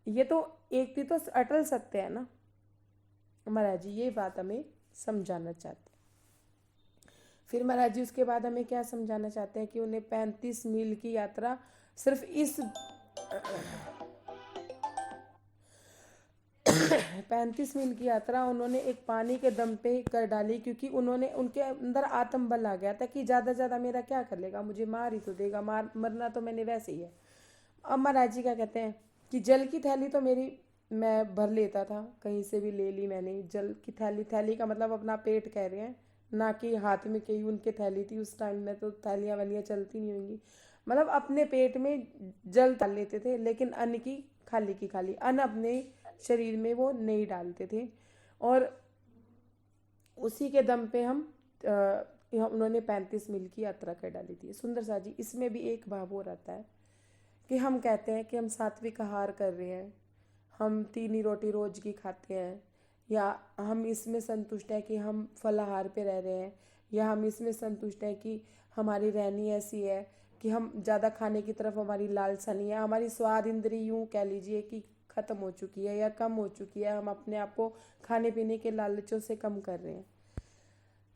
ये तो एक भी तो अटल सत्य है ना। महाराज जी ये बात हमें समझाना चाहते हैं। फिर महाराज जी उसके बाद हमें क्या समझाना चाहते हैं कि उन्हें 35 मील की यात्रा सिर्फ इस 35 मील की यात्रा उन्होंने एक पानी के दम पे कर डाली, क्योंकि उन्होंने उनके अंदर आत्मबल आ गया था कि ज़्यादा से ज़्यादा मेरा क्या कर लेगा, मुझे मार ही तो देगा, मरना तो मैंने वैसे ही है। अब महाराज जी क्या कहते हैं कि जल की थैली तो मेरी मैं भर लेता था, कहीं से भी ले ली मैंने जल की थैली। थैली का मतलब अपना पेट कह रहे हैं, ना कि हाथ में कहीं उनके थैली थी। उस टाइम में तो थैलियाँ वैलियाँ चलती नहीं होंगी। मतलब अपने पेट में जल डाल लेते थे, लेकिन अन्न की खाली अन्न अपने शरीर में वो नहीं डालते थे। और उसी के दम पे उन्होंने 35 मील की यात्रा कर डाली थी। सुंदर सा जी, इसमें भी एक भाव हो रहता है कि हम कहते हैं कि हम सात्विक आहार कर रहे हैं, हम 3 ही रोटी रोज की खाते हैं, या हम इसमें संतुष्ट हैं कि हम फलाहार पे रह रहे हैं, या हम इसमें संतुष्ट हैं कि हमारी रहनी ऐसी है कि हम ज़्यादा खाने की तरफ हमारी लालसा नहीं है, हमारी स्वाद इंद्री यूँ कह लीजिए कि ख़त्म हो चुकी है या कम हो चुकी है, हम अपने आप को खाने पीने के लालचों से कम कर रहे हैं।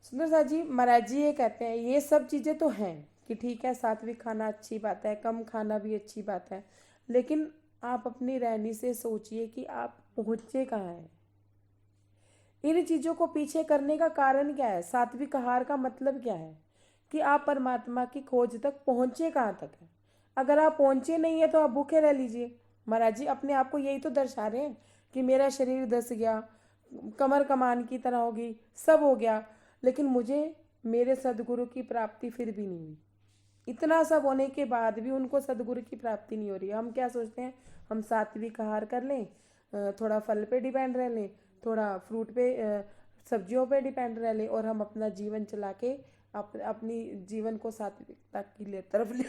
सुंदर सा जी, महाराज जी ये कहते हैं ये सब चीज़ें तो हैं कि ठीक है, सात्विक खाना अच्छी बात है, कम खाना भी अच्छी बात है, लेकिन आप अपनी रहनी से सोचिए कि आप पहुँचे कहाँ हैं। इन चीज़ों को पीछे करने का कारण क्या है? सात्विक आहार का मतलब क्या है कि आप परमात्मा की खोज तक पहुँचे कहाँ तक है। अगर आप पहुँचे नहीं है तो आप भूखे रह लीजिए। महाराज जी अपने आप को यही तो दर्शा रहे हैं कि मेरा शरीर धस गया, कमर कमान की तरह होगी, सब हो गया, लेकिन मुझे मेरे सदगुरु की प्राप्ति फिर भी नहीं हुई। इतना सब होने के बाद भी उनको सदगुरु की प्राप्ति नहीं हो रही है। हम क्या सोचते हैं, हम सात्विक आहार कर लें, थोड़ा फल पे डिपेंड रह लें, थोड़ा फ्रूट पे सब्जियों पे डिपेंड रह लें, और हम अपना जीवन चला के अपनी जीवन को सात्विकता की तरफ ले।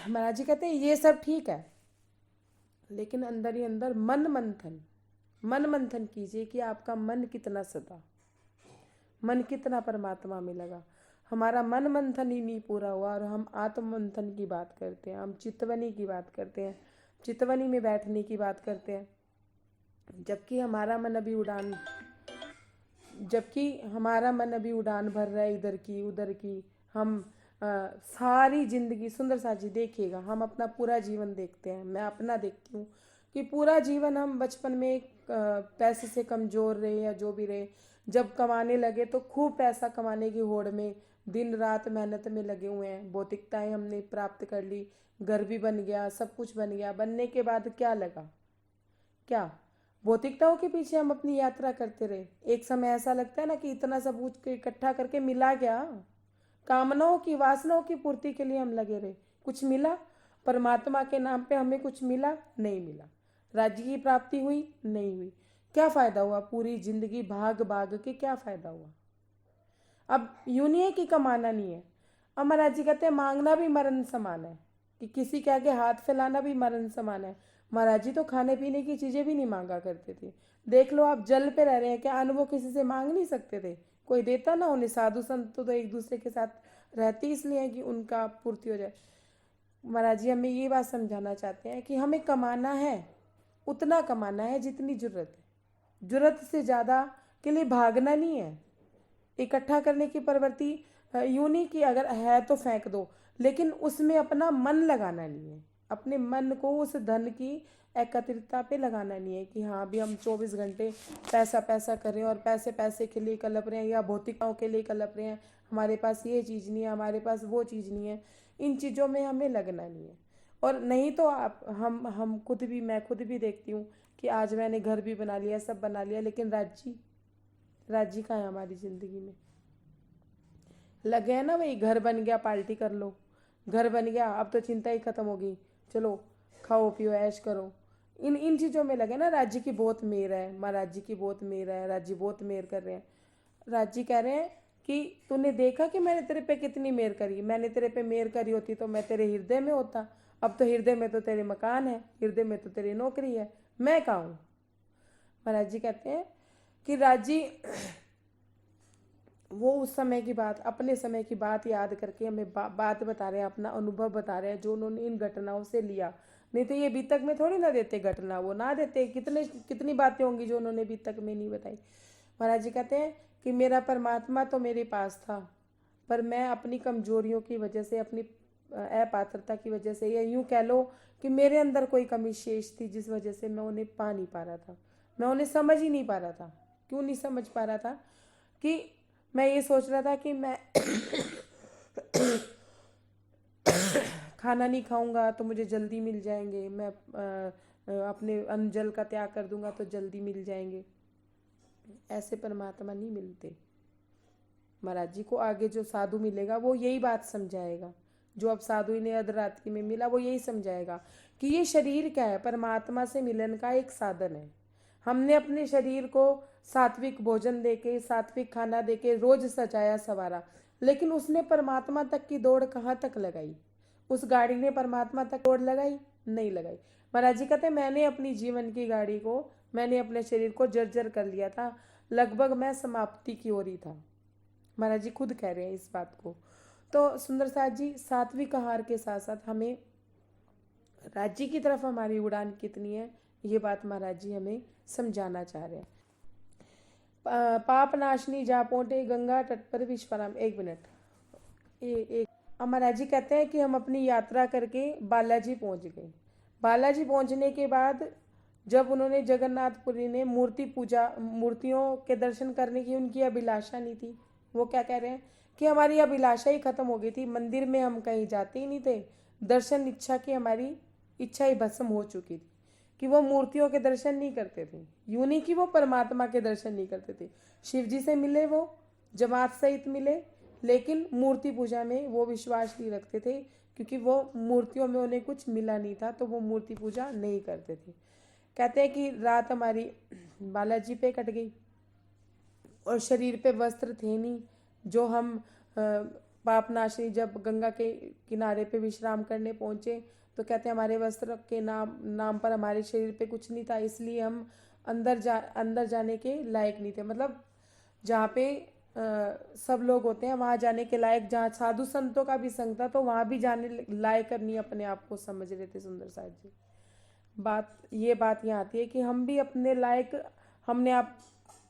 महाराज जी कहते हैं ये सब ठीक है, लेकिन अंदर ही अंदर मन मंथन कीजिए कि आपका मन कितना सदा, मन कितना परमात्मा में लगा। हमारा मन मंथन ही नहीं पूरा हुआ और हम आत्म मंथन की बात करते हैं, हम चितवनी की बात करते हैं, चितवनी में बैठने की बात करते हैं, जबकि हमारा मन अभी उड़ान भर रहा है इधर की उधर की। हम सारी जिंदगी, सुंदर सा जी देखिएगा, हम अपना पूरा जीवन देखते हैं, मैं अपना देखती हूँ कि पूरा जीवन हम बचपन में पैसे से कमज़ोर रहे या जो भी रहे, जब कमाने लगे तो खूब पैसा कमाने की होड़ में दिन रात मेहनत में लगे हुए हैं। भौतिकताएं हमने प्राप्त कर ली, घर भी बन गया, सब कुछ बन गया। बनने के बाद क्या लगा? क्या भौतिकताओं के पीछे हम अपनी यात्रा करते रहे। एक समय ऐसा लगता है ना कि इतना सब कुछ इकट्ठा करके मिला क्या? कामनाओं की, वासनाओं की पूर्ति के लिए हम लगे रहे, कुछ मिला? परमात्मा के नाम पे हमें कुछ मिला? नहीं मिला। राज्य की प्राप्ति हुई? नहीं हुई। क्या फ़ायदा हुआ? पूरी जिंदगी भाग भाग के क्या फ़ायदा हुआ? अब यूं नहीं है कि कमाना नहीं है। अब महाराज जी कहते हैं मांगना भी मरण समान है, कि किसी के आगे हाथ फैलाना भी मरण समान है। महाराज जी तो खाने पीने की चीज़ें भी नहीं मांगा करते थे। देख लो आप जल पे रह रहे हैं, क्या अन्न वो किसी से मांग नहीं सकते थे? कोई देता ना उन्हें। साधु संत तो एक दूसरे के साथ रहते इसलिए कि उनका पूर्ति हो जाए। महाराज जी हमें ये बात समझाना चाहते हैं कि हमें कमाना है, उतना कमाना है जितनी जरूरत है। जरूरत से ज़्यादा के लिए भागना नहीं है। इकट्ठा करने की प्रवृत्ति यूं नहीं कि अगर है तो फेंक दो, लेकिन उसमें अपना मन लगाना नहीं है। अपने मन को उस धन की एकत्रितता पे लगाना नहीं है कि हाँ अभी हम 24 घंटे पैसा पैसा कर रहे हैं और पैसे पैसे के लिए कलप रहे हैं या भौतिकताओं के लिए कलप रहे हैं। हमारे पास ये चीज़ नहीं है, हमारे पास वो चीज़ नहीं है। इन चीज़ों में हमें लगना नहीं है। और नहीं तो मैं खुद भी देखती हूँ कि आज मैंने घर भी बना लिया, सब बना लिया, लेकिन राज्य कहाँ है हमारी ज़िंदगी में? लगे हैं ना, वही घर बन गया पार्टी कर लो, घर बन गया अब तो चिंता ही खत्म होगी, चलो खाओ पियो ऐश करो। इन चीज़ों में लगे ना। राज्य की बहुत मेहर है, महाराज जी की बहुत मेहर है, राज्य बहुत मेहर कर रहे हैं। राज्य कह रहे हैं कि तूने देखा कि मैंने तेरे पे कितनी मेहर करी? मैंने तेरे पे मेहर करी होती तो मैं तेरे हृदय में होता। अब तो हृदय में तो तेरे मकान है, हृदय में तो तेरी नौकरी है, मैं कहाँ हूँ? महाराज जी कहते हैं कि राज्य वो उस समय की बात, अपने समय की बात याद करके हमें बात बता रहे हैं, अपना अनुभव बता रहे हैं जो उन्होंने इन घटनाओं से लिया। नहीं तो ये बीतक में थोड़ी ना देते घटना, वो ना देते। कितनी बातें होंगी जो उन्होंने बीतक में नहीं बताई। महाराज जी कहते हैं कि मेरा परमात्मा तो मेरे पास था, पर मैं अपनी कमजोरियों की वजह से, अपनी अपात्रता की वजह से, या यूं कह लो कि मेरे अंदर कोई कमी शेष थी जिस वजह से मैं उन्हें पा नहीं पा रहा था, मैं उन्हें समझ ही नहीं पा रहा था। क्यों नहीं समझ पा रहा था? कि मैं ये सोच रहा था कि मैं खाना नहीं खाऊंगा तो मुझे जल्दी मिल जाएंगे, मैं अपने अन्न जल का त्याग कर दूंगा तो जल्दी मिल जाएंगे। ऐसे परमात्मा नहीं मिलते। महाराज जी को आगे जो साधु मिलेगा वो यही बात समझाएगा, जो अब साधु इन्हें अर्धरात्रि में मिला वो यही समझाएगा कि ये शरीर क्या है, परमात्मा से मिलन का एक साधन है। हमने अपने शरीर को सात्विक भोजन देके, सात्विक खाना देके रोज सजाया सवारा, लेकिन उसने परमात्मा तक की दौड़ कहाँ तक लगाई? उस गाड़ी ने परमात्मा तक दौड़ लगाई? नहीं लगाई। महाराज जी कहते मैंने अपनी जीवन की गाड़ी को, मैंने अपने शरीर को जर्जर कर लिया था, लगभग मैं समाप्ति की ओर ही था। महाराज जी खुद कह रहे हैं इस बात को। तो सुंदर साथ जी, सात्विक आहार के साथ साथ हमें राज्य की तरफ हमारी उड़ान कितनी है, ये बात महाराज जी हमें समझाना चाह रहे हैं। पाप नाशनी जा पहुंचे गंगा तट पर विश्वराम। एक मिनट। महाराज जी कहते हैं कि हम अपनी यात्रा करके बालाजी पहुंच गए। बालाजी पहुंचने के बाद जब उन्होंने जगन्नाथपुरी ने मूर्तियों के दर्शन करने की उनकी अभिलाषा नहीं थी, वो क्या कह रहे हैं कि हमारी अभिलाषा ही खत्म हो गई थी, मंदिर में हम कहीं जाते ही नहीं थे, दर्शन इच्छा की हमारी इच्छा ही भस्म हो चुकी थी, कि वो मूर्तियों के दर्शन नहीं करते थे। यूं नहीं कि वो परमात्मा के दर्शन नहीं करते थे, शिव जी से मिले, वो जमात सहित मिले, लेकिन मूर्ति पूजा में वो विश्वास नहीं रखते थे, क्योंकि वो मूर्तियों में उन्हें कुछ मिला नहीं था, तो वो मूर्ति पूजा नहीं करते थे। कहते हैं कि रात हमारी बालाजी पे कट गई और शरीर पे वस्त्र थे नहीं, जो हम पापनाशी जब गंगा के किनारे पे विश्राम करने पहुंचे तो कहते हैं हमारे वस्त्र के नाम पर हमारे शरीर पे कुछ नहीं था, इसलिए हम अंदर जाने के लायक नहीं थे। मतलब जहाँ पे सब लोग होते हैं वहाँ जाने के लायक, जहाँ साधु संतों का भी संग था तो वहाँ भी जाने लायक नहीं अपने आप को समझ रहे थे सुंदर साथ जी। ये बात यहाँ आती है कि हम भी अपने लायक,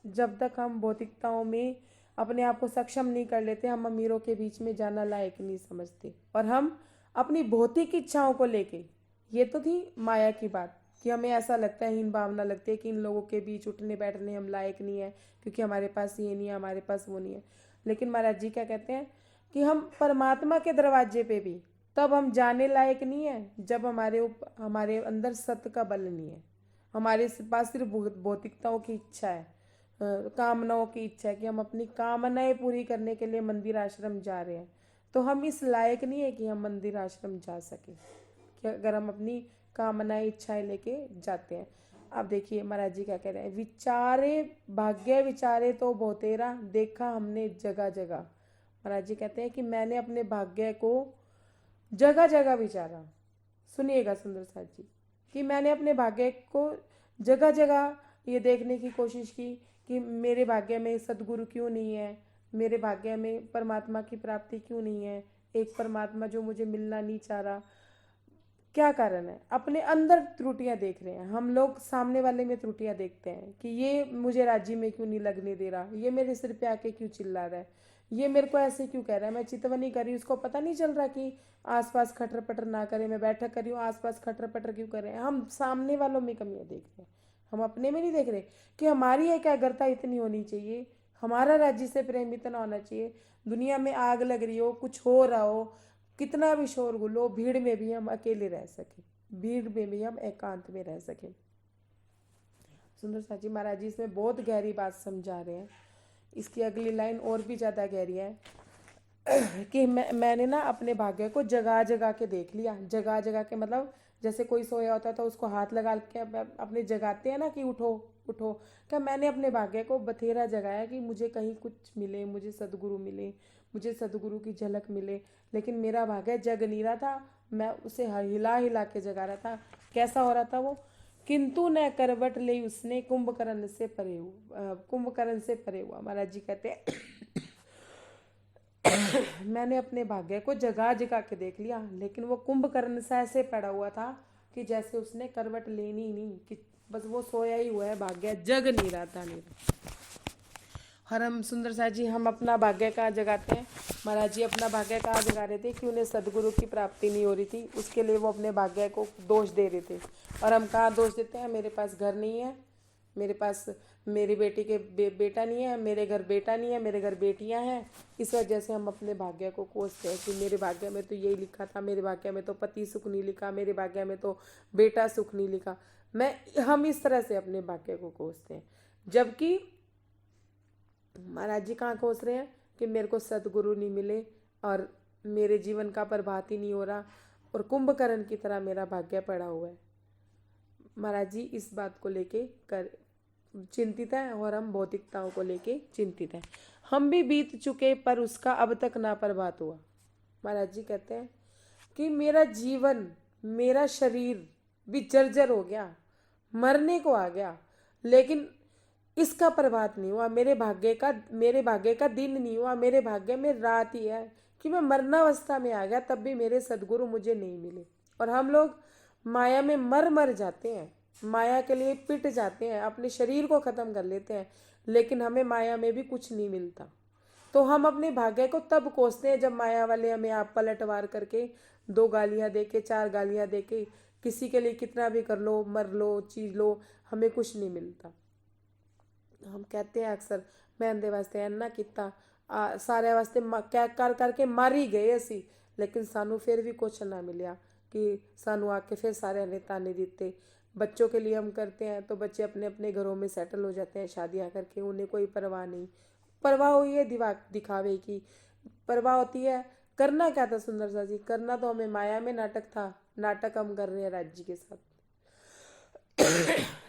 जब तक हम भौतिकताओं में अपने आप को सक्षम नहीं कर लेते, हम अमीरों के बीच में जाना लायक नहीं समझते। और हम अपनी भौतिक इच्छाओं को लेके, ये तो थी माया की बात कि हमें ऐसा लगता है, हीन भावना लगती है कि इन लोगों के बीच उठने बैठने हम लायक नहीं है, क्योंकि हमारे पास ये नहीं है, हमारे पास वो नहीं है। लेकिन महाराज जी क्या कहते हैं कि हम परमात्मा के दरवाजे पे भी तब हम जाने लायक नहीं है जब हमारे अंदर सत्य का बल नहीं है, हमारे पास सिर्फ भौतिकताओं की इच्छा है, कामनाओं की इच्छा है कि हम अपनी कामनाएं पूरी करने के लिए मंदिर आश्रम जा रहे हैं, तो हम इस लायक नहीं है कि हम मंदिर आश्रम जा सके, कि अगर हम अपनी कामनाएं इच्छाएं लेके जाते हैं। अब देखिए महाराज जी क्या कह रहे हैं, विचारे भाग्य विचारे तो बहुतेरा, देखा हमने जगह जगह। महाराज जी कहते हैं कि मैंने अपने भाग्य को जगह जगह विचारा। सुनिएगा सुंदर साथ जी, कि मैंने अपने भाग्य को जगह जगह ये देखने की कोशिश की कि मेरे भाग्य में सद्गुरु क्यों नहीं है, मेरे भाग्य में परमात्मा की प्राप्ति क्यों नहीं है, एक परमात्मा जो मुझे मिलना नहीं चाह रहा, क्या कारण है? अपने अंदर त्रुटियां देख रहे हैं हम लोग, सामने वाले में त्रुटियां देखते हैं कि ये मुझे राज्य में क्यों नहीं लगने दे रहा, ये मेरे सिर पे आके क्यों चिल्ला रहा है, ये मेरे को ऐसे क्यों कह रहा है, मैं चितवनी करी उसको पता नहीं चल रहा कि आसपास खटर पटर ना करे, मैं बैठक करी हूँ आसपास खटर पटर क्यों कर रहे हैं। हम सामने वालों में कमियां देख रहे हैं, हम अपने में नहीं देख रहे कि हमारी एकाग्रता इतनी होनी चाहिए, हमारा राज्य से प्रेम इतना होना चाहिए, दुनिया में आग लग रही हो, कुछ हो रहा हो, कितना भी शोरगुल हो, भीड़ में भी हम अकेले रह सके, भीड़ में भी हम एकांत में रह सके। सुंदर साथ जी महाराज जी इसमें बहुत गहरी बात समझा रहे हैं। इसकी अगली लाइन और भी ज़्यादा गहरी है कि मैंने ना अपने भाग्य को जगा जगा के देख लिया। जगा जगा के मतलब जैसे कोई सोया होता था उसको हाथ लगा के अपने जगाते हैं ना कि उठो उठो, क्या मैंने अपने भाग्य को बथेरा जगाया कि मुझे कहीं कुछ मिले, मुझे सदगुरु मिले, मुझे सदगुरु की झलक मिले। लेकिन मेरा भाग्य जग नहीं रहा था, मैं उसे हिला हिला के जगा रहा था। कैसा हो रहा था वो, किंतु न करवट ले उसने कुंभकर्ण से परे हुआ। महाराज जी कहते हैं मैंने अपने भाग्य को जगा जगा के देख लिया, लेकिन वो कुंभकर्ण सा ऐसे पड़ा हुआ था कि जैसे उसने करवट लेनी ही नहीं, कि बस वो सोया ही हुआ है, भाग्य जग नहीं रहा था। नहीं और हम सुंदर सा जी हम अपना भाग्य कहाँ जगाते हैं। महाराज जी अपना भाग्य कहाँ जगा रहे थे कि उन्हें सदगुरु की प्राप्ति नहीं हो रही थी, उसके लिए वो अपने भाग्य को दोष दे रहे थे। और हम कहाँ दोष देते हैं, मेरे पास घर नहीं है, मेरे पास मेरी बेटी के बेटा नहीं है, मेरे घर बेटा नहीं है, मेरे घर बेटियां हैं। इस वजह से हम अपने भाग्य को कोसते हैं कि मेरे भाग्य में तो यही लिखा था, मेरे भाग्य में तो पति सुख नहीं लिखा, मेरे भाग्य में तो बेटा सुख नहीं लिखा। हम इस तरह से अपने भाग्य को कोसते हैं, जबकि महाराज जी कहाँ कोस रहे हैं कि मेरे को सदगुरु नहीं मिले और मेरे जीवन का प्रभात ही नहीं हो रहा और कुंभकर्ण की तरह मेरा भाग्य पड़ा हुआ है। महाराज जी इस बात को लेके कर चिंतित है और हम भौतिकताओं को लेके चिंतित हैं। हम भी बीत चुके पर उसका अब तक ना प्रभात हुआ। महाराज जी कहते हैं कि मेरा जीवन, मेरा शरीर भी जर्जर हो गया, मरने को आ गया, लेकिन इसका प्रभात नहीं हुआ। मेरे भाग्य का दिन नहीं हुआ, मेरे भाग्य में रात ही है कि मैं मरणावस्था में आ गया, तब भी मेरे सदगुरु मुझे नहीं मिले। और हम लोग माया में मर जाते हैं, माया के लिए पिट जाते हैं, अपने शरीर को खत्म कर लेते हैं, लेकिन हमें माया में भी कुछ नहीं मिलता। तो हम अपने भाग्य को तब कोसते हैं जब माया वाले हमें आप पलटवार करके 2 गालियां दे के 4 गालियां दे के किसी के लिए कितना भी कर लो, मर लो, चीज लो, हमें कुछ नहीं मिलता। हम कहते हैं अक्सर मैं अंधे वास्ते ऐना किता, सारे वास्ते क्या कर करके मर ही गए असी, लेकिन सानू फिर भी कुछ ना मिलिया कि सानू आके फिर सारे ने ताने दिते। बच्चों के लिए हम करते हैं तो बच्चे अपने अपने घरों में सेटल हो जाते हैं शादियां करके, उन्हें कोई परवाह नहीं। परवाह हुई है दिखावे की, परवाह होती है। करना क्या था सुंदर सा जी, करना तो हमें माया में नाटक था, नाटक हम कर रहे हैं राज्य के साथ।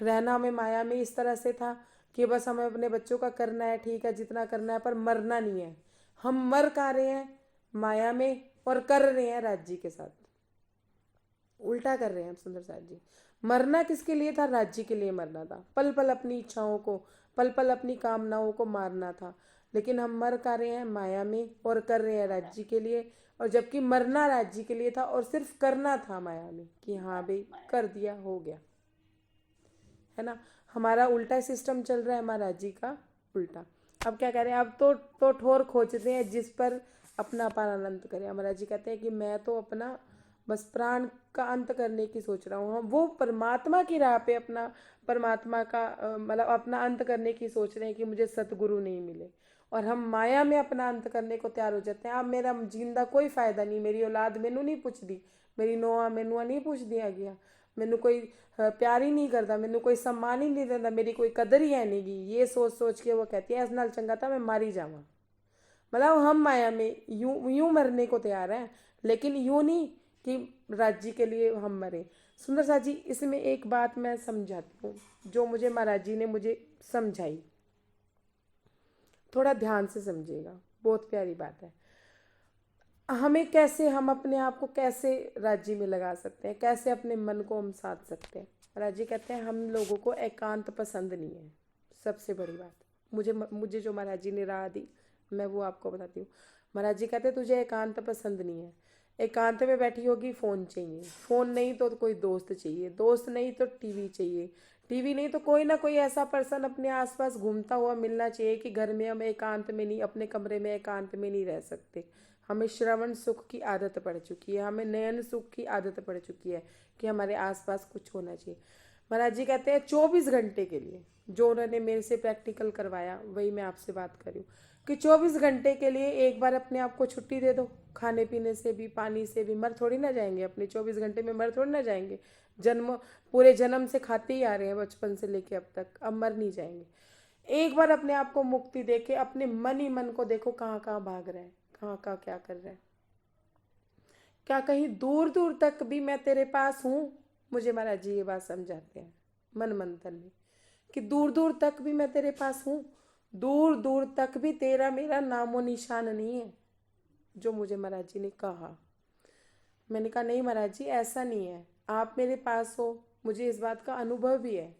रहना हमें माया में इस तरह से था कि बस हमें अपने बच्चों का करना है, ठीक है जितना करना है, पर मरना नहीं है। हम मर कहाँ रहे हैं, माया में, और कर रहे हैं राज्य के साथ, उल्टा कर रहे हैं हम सुंदर साथ जी। मरना किसके लिए था, राज्य के लिए मरना था, पल पल अपनी इच्छाओं को, पल पल अपनी कामनाओं को मारना था। लेकिन हम मर कर रहे हैं माया में और कर रहे हैं राज्य के लिए, और जबकि मरना राज्य के लिए था और सिर्फ करना था माया में कि हाँ भाई कर दिया, हो गया, है ना। हमारा उल्टा सिस्टम चल रहा है, हमारा राज्य का उल्टा। अब क्या करें, अब तो ठोर खोजते हैं जिस पर अपना अपार आनंद करें। हमारा जी कहते हैं कि मैं तो अपना बस प्राण का अंत करने की सोच रहा हूँ। हम वो परमात्मा की राह पे अपना परमात्मा का मतलब अपना अंत करने की सोच रहे हैं कि मुझे सतगुरु नहीं मिले, और हम माया में अपना अंत करने को तैयार हो जाते हैं। अब मेरा जिंदा कोई फायदा नहीं, मेरी औलाद मैनू नहीं पुछदी, मेरी नोआ मैनू नहीं पुछ दिया गया, मैनू कोई प्यार ही नहीं करता, मैनू कोई सम्मान ही नहीं देता, मेरी कोई कदर ही है नहीं गी। ये सोच सोच के वो कहती है इस नाल चंगा था मैं मारी जावा। मतलब हम माया में यूं मरने को तैयार हैं, लेकिन यूं नहीं कि राज्य के लिए हम मरे। सुंदर सा जी इसमें एक बात मैं समझाती हूँ जो मुझे महाराज जी ने मुझे समझाई, थोड़ा ध्यान से समझिएगा, बहुत प्यारी बात है। हमें कैसे, हम अपने आप को कैसे राज्य में लगा सकते हैं, कैसे अपने मन को हम साध सकते हैं। महाराज जी कहते हैं हम लोगों को एकांत पसंद नहीं है, सबसे बड़ी बात। मुझे जो महाराज जी ने राह दी मैं वो आपको बताती हूँ। महाराज जी कहते हैं तुझे एकांत पसंद नहीं है, एकांत में बैठी होगी फ़ोन चाहिए, फ़ोन नहीं तो कोई दोस्त चाहिए, दोस्त नहीं तो टीवी चाहिए, टीवी नहीं तो कोई ना कोई ऐसा पर्सन अपने आसपास घूमता हुआ मिलना चाहिए कि घर में हम एकांत में नहीं, अपने कमरे में एकांत में नहीं रह सकते। हमें श्रवण सुख की आदत पड़ चुकी है, हमें नयन सुख की आदत पड़ चुकी है कि हमारे आसपास कुछ होना चाहिए। महाराज जी कहते हैं 24 घंटे के लिए, जो उन्होंने मेरे से प्रैक्टिकल करवाया वही मैं आपसे बात कर रही हूँ कि 24 घंटे के लिए एक बार अपने आप को छुट्टी दे दो, खाने पीने से भी, पानी से भी। मर थोड़ी ना जाएंगे, अपने 24 घंटे में मर थोड़ी ना जाएंगे। पूरे जन्म से खाते ही आ रहे हैं बचपन से लेके अब तक, अब मर नहीं जाएंगे। एक बार अपने आप को मुक्ति दे के अपने मन ही मन को देखो कहाँ कहाँ भाग रहे हैं, कहाँ कहाँ क्या कर रहे हैं। क्या कहीं दूर दूर तक भी मैं तेरे पास हूँ? मुझे महाराज जी ये बात समझाते हैं मन मंथन में कि दूर दूर तक भी मैं तेरे पास हूँ, दूर दूर तक भी तेरा मेरा नामो निशान नहीं है, जो मुझे महाराज जी ने कहा। मैंने कहा नहीं महाराज जी ऐसा नहीं है, आप मेरे पास हो, मुझे इस बात का अनुभव भी है,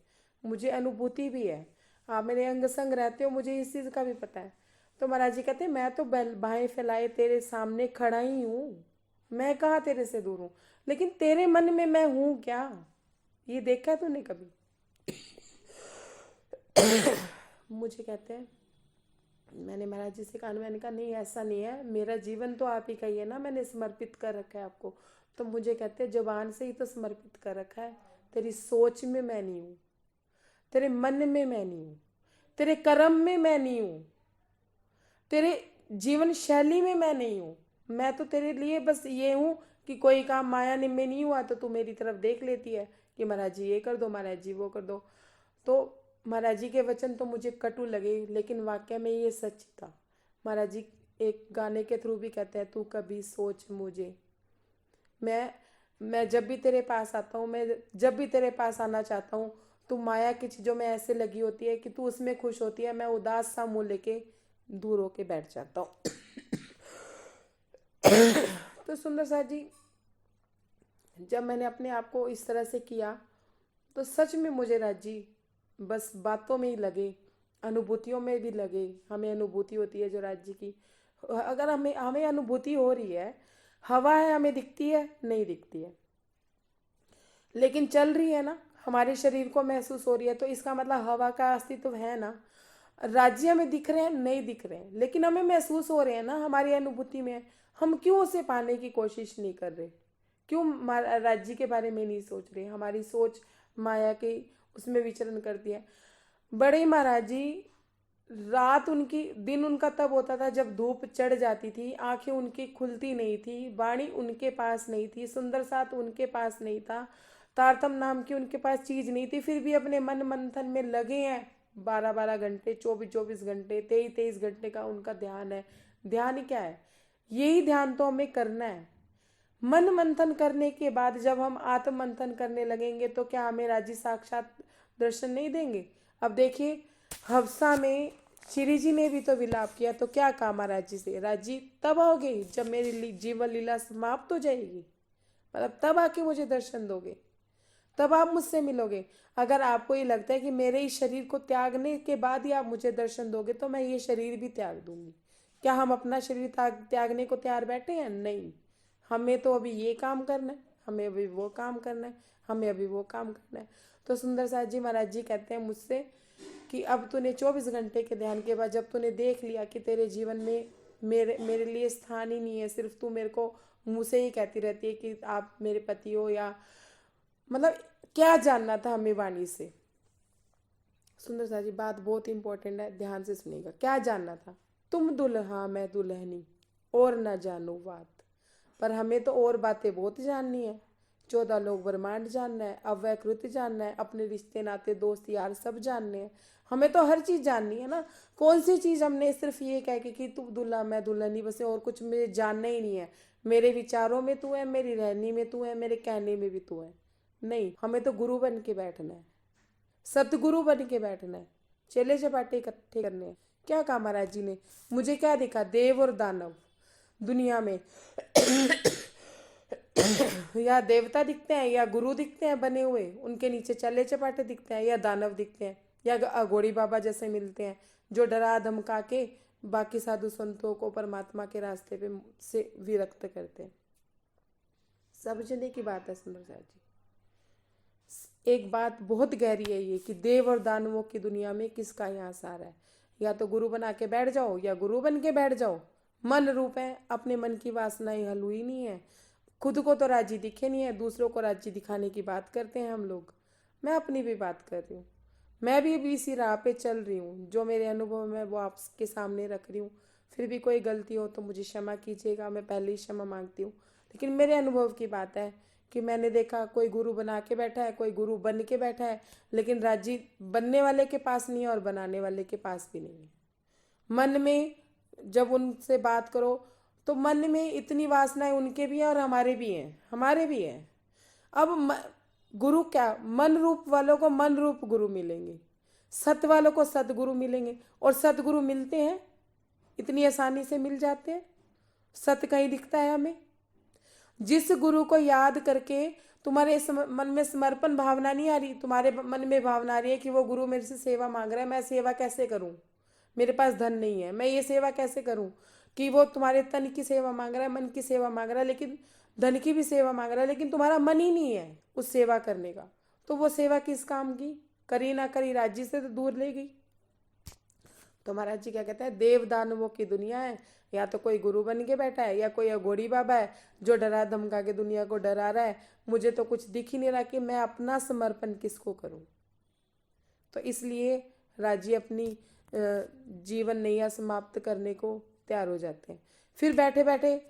मुझे अनुभूति भी है, आप मेरे अंग संग रहते हो, मुझे इस चीज़ का भी पता है। तो महाराज जी कहते हैं मैं तो बाहें फैलाए तेरे सामने खड़ा ही हूँ, मैं कहाँ तेरे से दूर हूँ, लेकिन तेरे मन में मैं हूँ क्या, ये देखा है तूने कभी? मुझे कहते हैं मैंने महाराज जी से कहा, मैंने कहा नहीं ऐसा नहीं है, मेरा जीवन तो आप ही का ही है ना, मैंने समर्पित कर रखा है आपको। तो मुझे कहते हैं जुबान से ही तो समर्पित कर रखा है, तेरी सोच में मैं नहीं हूँ, तेरे मन में मैं नहीं हूँ, तेरे कर्म में मैं नहीं हूँ, तेरे जीवन शैली में मैं नहीं हूँ। मैं तो तेरे लिए बस ये हूँ कि कोई काम माया ने में नहीं हुआ तो तू मेरी तरफ देख लेती है कि महाराज जी ये कर दो, महाराज जी वो कर दो। तो महाराज जी के वचन तो मुझे कटु लगे, लेकिन वाकई में ये सच था। महाराज जी एक गाने के थ्रू भी कहते हैं, तू कभी सोच मुझे, मैं जब भी तेरे पास आता हूँ, मैं जब भी तेरे पास आना चाहता हूँ, तू माया की चीज़ों में ऐसे लगी होती है कि तू उसमें खुश होती है, मैं उदास सा मुंह लेके दूर होके बैठ जाता हूँ। तो सुंदर सा जी, जब मैंने अपने आप को इस तरह से किया तो सच में मुझे राज जी बस बातों में ही लगे, अनुभूतियों में भी लगे। हमें अनुभूति होती है जो राज जी की, अगर हमें हमें अनुभूति हो रही है, हवा है हमें दिखती है नहीं दिखती है, लेकिन चल रही है ना, हमारे शरीर को महसूस हो रही है, तो इसका मतलब हवा का अस्तित्व है ना। राज्य हमें दिख रहे हैं नहीं दिख रहे हैं, लेकिन हमें महसूस हो रहे हैं ना, हमारी अनुभूति में। हम क्यों उसे पाने की कोशिश नहीं कर रहे? क्यों राज्य के बारे में नहीं सोच रहे? हमारी सोच माया के उसमें विचरण करती है। बड़े महाराज जी, रात उनकी, दिन उनका तब होता था जब धूप चढ़ जाती थी, आंखें उनकी खुलती नहीं थी, वाणी उनके पास नहीं थी, सुंदर साथ उनके पास नहीं था, तारतम नाम की उनके पास चीज नहीं थी, फिर भी अपने मन मंथन में लगे हैं। 12-12 घंटे, 24-24 घंटे, 23-23 घंटे का उनका ध्यान है। ध्यान क्या है? यही ध्यान तो हमें करना है। मन मंथन करने के बाद जब हम आत्म मंथन करने लगेंगे तो क्या हमें राजी साक्षात दर्शन नहीं देंगे? अब देखिए, हफ्सा में श्री जी ने भी तो विलाप किया, तो क्या कहा महाराज जी से, राज जी तब आओगे जब मेरी जीवन लीला समाप्त हो जाएगी, मतलब तब आके मुझे दर्शन दोगे, तब आप मुझसे मिलोगे। अगर आपको ये लगता है कि मेरे इस शरीर को त्यागने के बाद ही आप मुझे दर्शन दोगे, तो मैं ये शरीर भी त्याग दूंगी। क्या हम अपना शरीर त्यागने को तैयार बैठे हैं? नहीं, हमें तो अभी ये काम करना है, हमें अभी वो काम करना है, हमें अभी वो काम करना है। तो सुंदर साथ जी महाराज जी कहते हैं मुझसे कि अब तूने 24 घंटे के ध्यान के बाद जब तूने देख लिया कि तेरे जीवन में मेरे लिए स्थान ही नहीं है, सिर्फ तू मेरे को मुँह से ही कहती रहती है कि आप मेरे पति हो, या मतलब क्या जानना था हमें वाणी से? सुंदर सा जी, बात बहुत इंपॉर्टेंट है, ध्यान से सुनिएगा। क्या जानना था? तुम दुल्हा मैं दुल्हनी, और न जानो बात। पर हमें तो और बातें बहुत जाननी है। 14 लोग ब्रह्मांड जानना है, अव्यकृत जानना है, अपने रिश्ते नाते दोस्त यार सब जानने हैं। हमें तो हर चीज जाननी है ना। कौन सी चीज हमने सिर्फ ये कह के कि तू दुल्हा मैं दुल्हनी, बस और कुछ मुझे जानना ही नहीं है। मेरे विचारों में तू है, मेरी रहनी में तू है, मेरे कहने में भी तू है। नहीं, हमें तो गुरु बन के बैठना है, सतगुरु बन के बैठना है, चेले चपाटे इकट्ठे करने हैं। क्या कहा महाराज जी ने? मुझे क्या दिखा? देव और दानव दुनिया में या देवता दिखते हैं, या गुरु दिखते हैं बने हुए, उनके नीचे चले चपाटे दिखते हैं, या दानव दिखते हैं, या अघोड़ी बाबा जैसे मिलते हैं जो डरा धमका के बाकी साधु संतों को परमात्मा के रास्ते पे से विरक्त करते हैं। समझने की बात है सुंदर साहब जी। एक बात बहुत गहरी है ये कि देव और दानवों की दुनिया में किसका यहाँ सार है? या तो गुरु बना के बैठ जाओ या गुरु बन के बैठ जाओ। मन रूप है, अपने मन की वासनाएं हल हुई नहीं है, खुद को तो राजी दिखे नहीं है, दूसरों को राजी दिखाने की बात करते हैं हम लोग। मैं अपनी भी बात कर रही हूँ, मैं भी अभी इसी राह पे चल रही हूँ, जो मेरे अनुभव में वो आपके सामने रख रही हूँ। फिर भी कोई गलती हो तो मुझे क्षमा कीजिएगा, मैं पहले ही क्षमा मांगती हूँ। लेकिन मेरे अनुभव की बात है कि मैंने देखा कोई गुरु बना के बैठा है, कोई गुरु बन के बैठा है, लेकिन राजी बनने वाले के पास नहीं है और बनाने वाले के पास भी नहीं है। मन में जब उनसे बात करो तो मन में इतनी वासनाएं उनके भी हैं और हमारे भी हैं, हमारे भी हैं। अब गुरु क्या, मन रूप वालों को मन रूप गुरु मिलेंगे, सत वालों को सतगुरु मिलेंगे। और सतगुरु मिलते हैं, इतनी आसानी से मिल जाते हैं? सत कहीं दिखता है हमें? जिस गुरु को याद करके तुम्हारे मन में समर्पण भावना नहीं आ रही, तुम्हारे मन में भावना आ रही है कि वो गुरु मेरे से सेवा मांग रहा है, मैं सेवा कैसे करूं, मेरे पास धन नहीं है, मैं ये सेवा कैसे करूं, कि वो तुम्हारे तन की सेवा मांग रहा है, मन की सेवा मांग रहा है, लेकिन धन की भी सेवा मांग रहा है, लेकिन तुम्हारा मन ही नहीं है उस सेवा करने का, तो वो सेवा किस काम की? करी ना करी राज्य से तो दूर ले गई। तो महाराज जी क्या कहते हैं, देव दानवों की दुनिया है, या तो कोई गुरु बन के बैठा है या कोई अघोरी बाबा है जो डरा धमका के दुनिया को डरा रहा है। मुझे तो कुछ दिख ही नहीं रहा कि मैं अपना समर्पण किसको करूं। तो इसलिए राजी अपनी जीवन नैया समाप्त करने को तैयार हो जाते हैं। फिर बैठे बैठे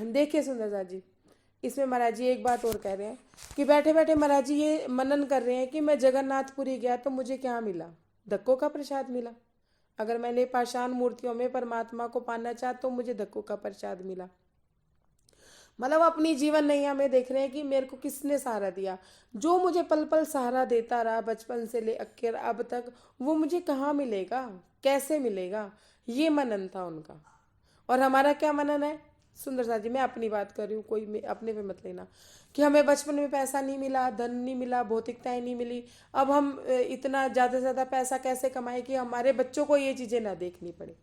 देखिए सुंदरसा जी, इसमें महाराज जी एक बात और कह रहे हैं कि बैठे बैठे महाराज जी ये मनन कर रहे हैं कि मैं जगन्नाथपुरी गया तो मुझे क्या मिला, धक्कों का प्रसाद मिला। अगर मैंने पाषाण मूर्तियों में परमात्मा को पाना चाहा तो मुझे धक्कों का प्रसाद मिला। मतलब अपनी जीवन नैया में देख रहे हैं कि मेरे को किसने सहारा दिया, जो मुझे पल पल सहारा देता रहा बचपन से लेकर अब तक, वो मुझे कहाँ मिलेगा, कैसे मिलेगा, ये मनन था उनका। और हमारा क्या मनन है सुंदरसा जी, मैं अपनी बात कर रही हूँ, कोई अपने पे मत लेना, कि हमें बचपन में पैसा नहीं मिला, धन नहीं मिला, भौतिकताएं नहीं मिली, अब हम इतना ज़्यादा से ज़्यादा पैसा कैसे कमाए कि हमारे बच्चों को ये चीज़ें ना देखनी पड़े।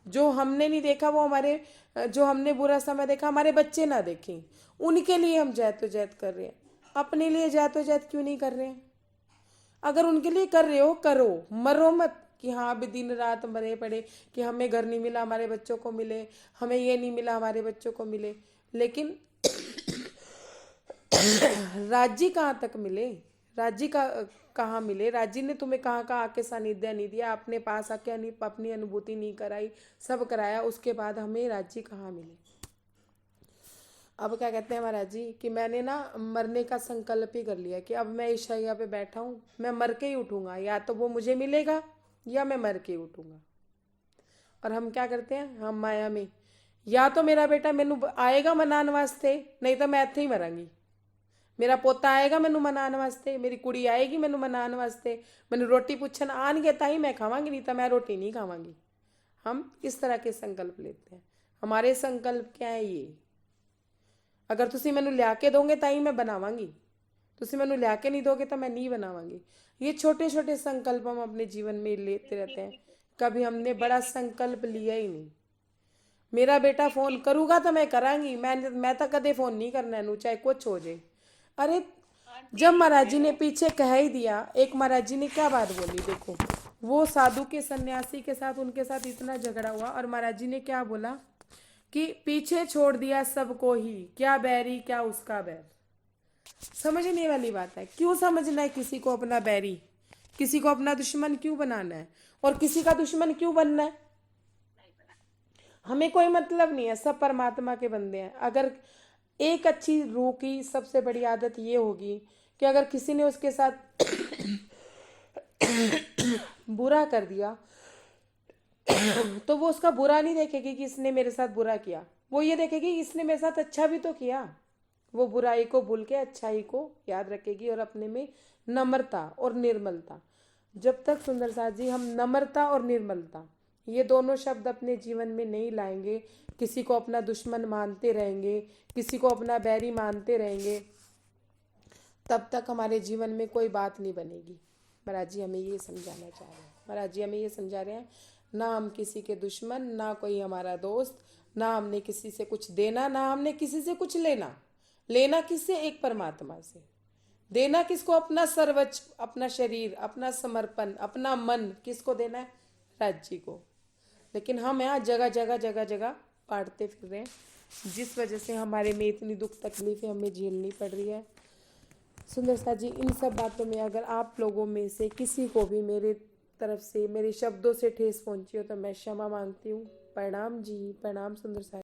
जो हमने नहीं देखा वो हमारे, जो हमने बुरा समय देखा हमारे बच्चे ना देखें, उनके लिए हम जहदोजहद कर रहे हैं। अपने लिए जहदोजहद क्यों नहीं कर रहे हैं? अगर उनके लिए कर रहे हो करो, मरो मत कि हाँ अभी दिन रात मरे पड़े कि हमें घर नहीं मिला हमारे बच्चों को मिले, हमें ये नहीं मिला हमारे बच्चों को मिले। लेकिन राज्य कहाँ तक मिले, राज्य का कहाँ मिले, राज्य ने तुम्हें कहाँ कहाँ आके सानिध्य नहीं दिया, अपने पास आके अपनी अनुभूति नहीं कराई, सब कराया, उसके बाद हमें राज्य कहाँ मिले। अब क्या कहते हैं महाराज जी कि मैंने ना मरने का संकल्प ही कर लिया कि अब मैं इस शैया पे बैठा हूँ, मैं मर के ही उठूंगा, या तो वो मुझे मिलेगा या मैं मर के ही उठूंगा। और हम क्या करते हैं, हम माया में, या तो मेरा बेटा मैनू आएगा मनाने वास्ते, नहीं तो मैं इत्थे ही मरांगी। मेरा पोता आएगा मैनू मनाने वास्ते, मेरी कुड़ी आएगी मैनू मनाने वास्ते, मैनू रोटी पुछन आनगे ताई मैं खावांगी, नहीं तो मैं रोटी नहीं खावांगी। हम इस तरह के संकल्प लेते हैं। हमारे संकल्प क्या है ये, अगर तुसी मैनू लिया के दोगे ताई मैं बनावांगी, तुसी मैनू लिया के नहीं दोगे तो मैं नहीं बनावांगी। ये छोटे छोटे संकल्प हम अपने जीवन में लेते रहते हैं, कभी हमने बड़ा संकल्प लिया ही नहीं। मेरा बेटा फोन करूगा तो मैं करांगी, मैं तो कदे फोन नहीं करना है, चाहे कुछ हो जाए। अरे जब महाराज जी ने पीछे कह ही दिया, एक महाराज जी ने क्या बात बोली, देखो वो साधु के सन्यासी के साथ उनके साथ इतना झगड़ा हुआ और महाराज जी ने क्या बोला कि पीछे छोड़ दिया सबको ही, क्या बैरी क्या उसका बैर। समझने वाली बात है, क्यों समझना है किसी को अपना बैरी, किसी को अपना दुश्मन क्यों बनाना है, और किसी का दुश्मन क्यों बनना है। हमें कोई मतलब नहीं है, सब परमात्मा के बंदे हैं। अगर एक अच्छी रूह की सबसे बड़ी आदत ये होगी कि अगर किसी ने उसके साथ बुरा कर दिया तो वो उसका बुरा नहीं देखेगी कि इसने मेरे साथ बुरा किया, वो ये देखेगी इसने मेरे साथ अच्छा भी तो किया। वो बुराई को भूल के अच्छाई को याद रखेगी और अपने में नम्रता और निर्मलता। जब तक सुंदरसा जी हम नम्रता और निर्मलता ये दोनों शब्द अपने जीवन में नहीं लाएंगे, किसी को अपना दुश्मन मानते रहेंगे, किसी को अपना बैरी मानते रहेंगे, तब तक हमारे जीवन में कोई बात नहीं बनेगी। महाराज जी हमें ये समझाना चाह रहे हैं, महाराज जी हमें ये समझा रहे हैं, ना हम किसी के दुश्मन, ना कोई हमारा दोस्त, ना हमने किसी से कुछ देना, ना हमने किसी से कुछ लेना। लेना किससे, एक परमात्मा से। देना किसको, अपना सर्वोच्च, अपना शरीर, अपना समर्पण, अपना मन किसको देना है, राज्य को। लेकिन हम यहाँ जगह जगह जगह जगह बांटते फिर रहे हैं, जिस वजह से हमारे में इतनी दुख तकलीफें हमें झेलनी पड़ रही है। सुंदरसा जी इन सब बातों में अगर आप लोगों में से किसी को भी मेरे तरफ से मेरे शब्दों से ठेस पहुंची हो तो मैं क्षमा मांगती हूँ। प्रणाम जी, प्रणाम सुंदरसा।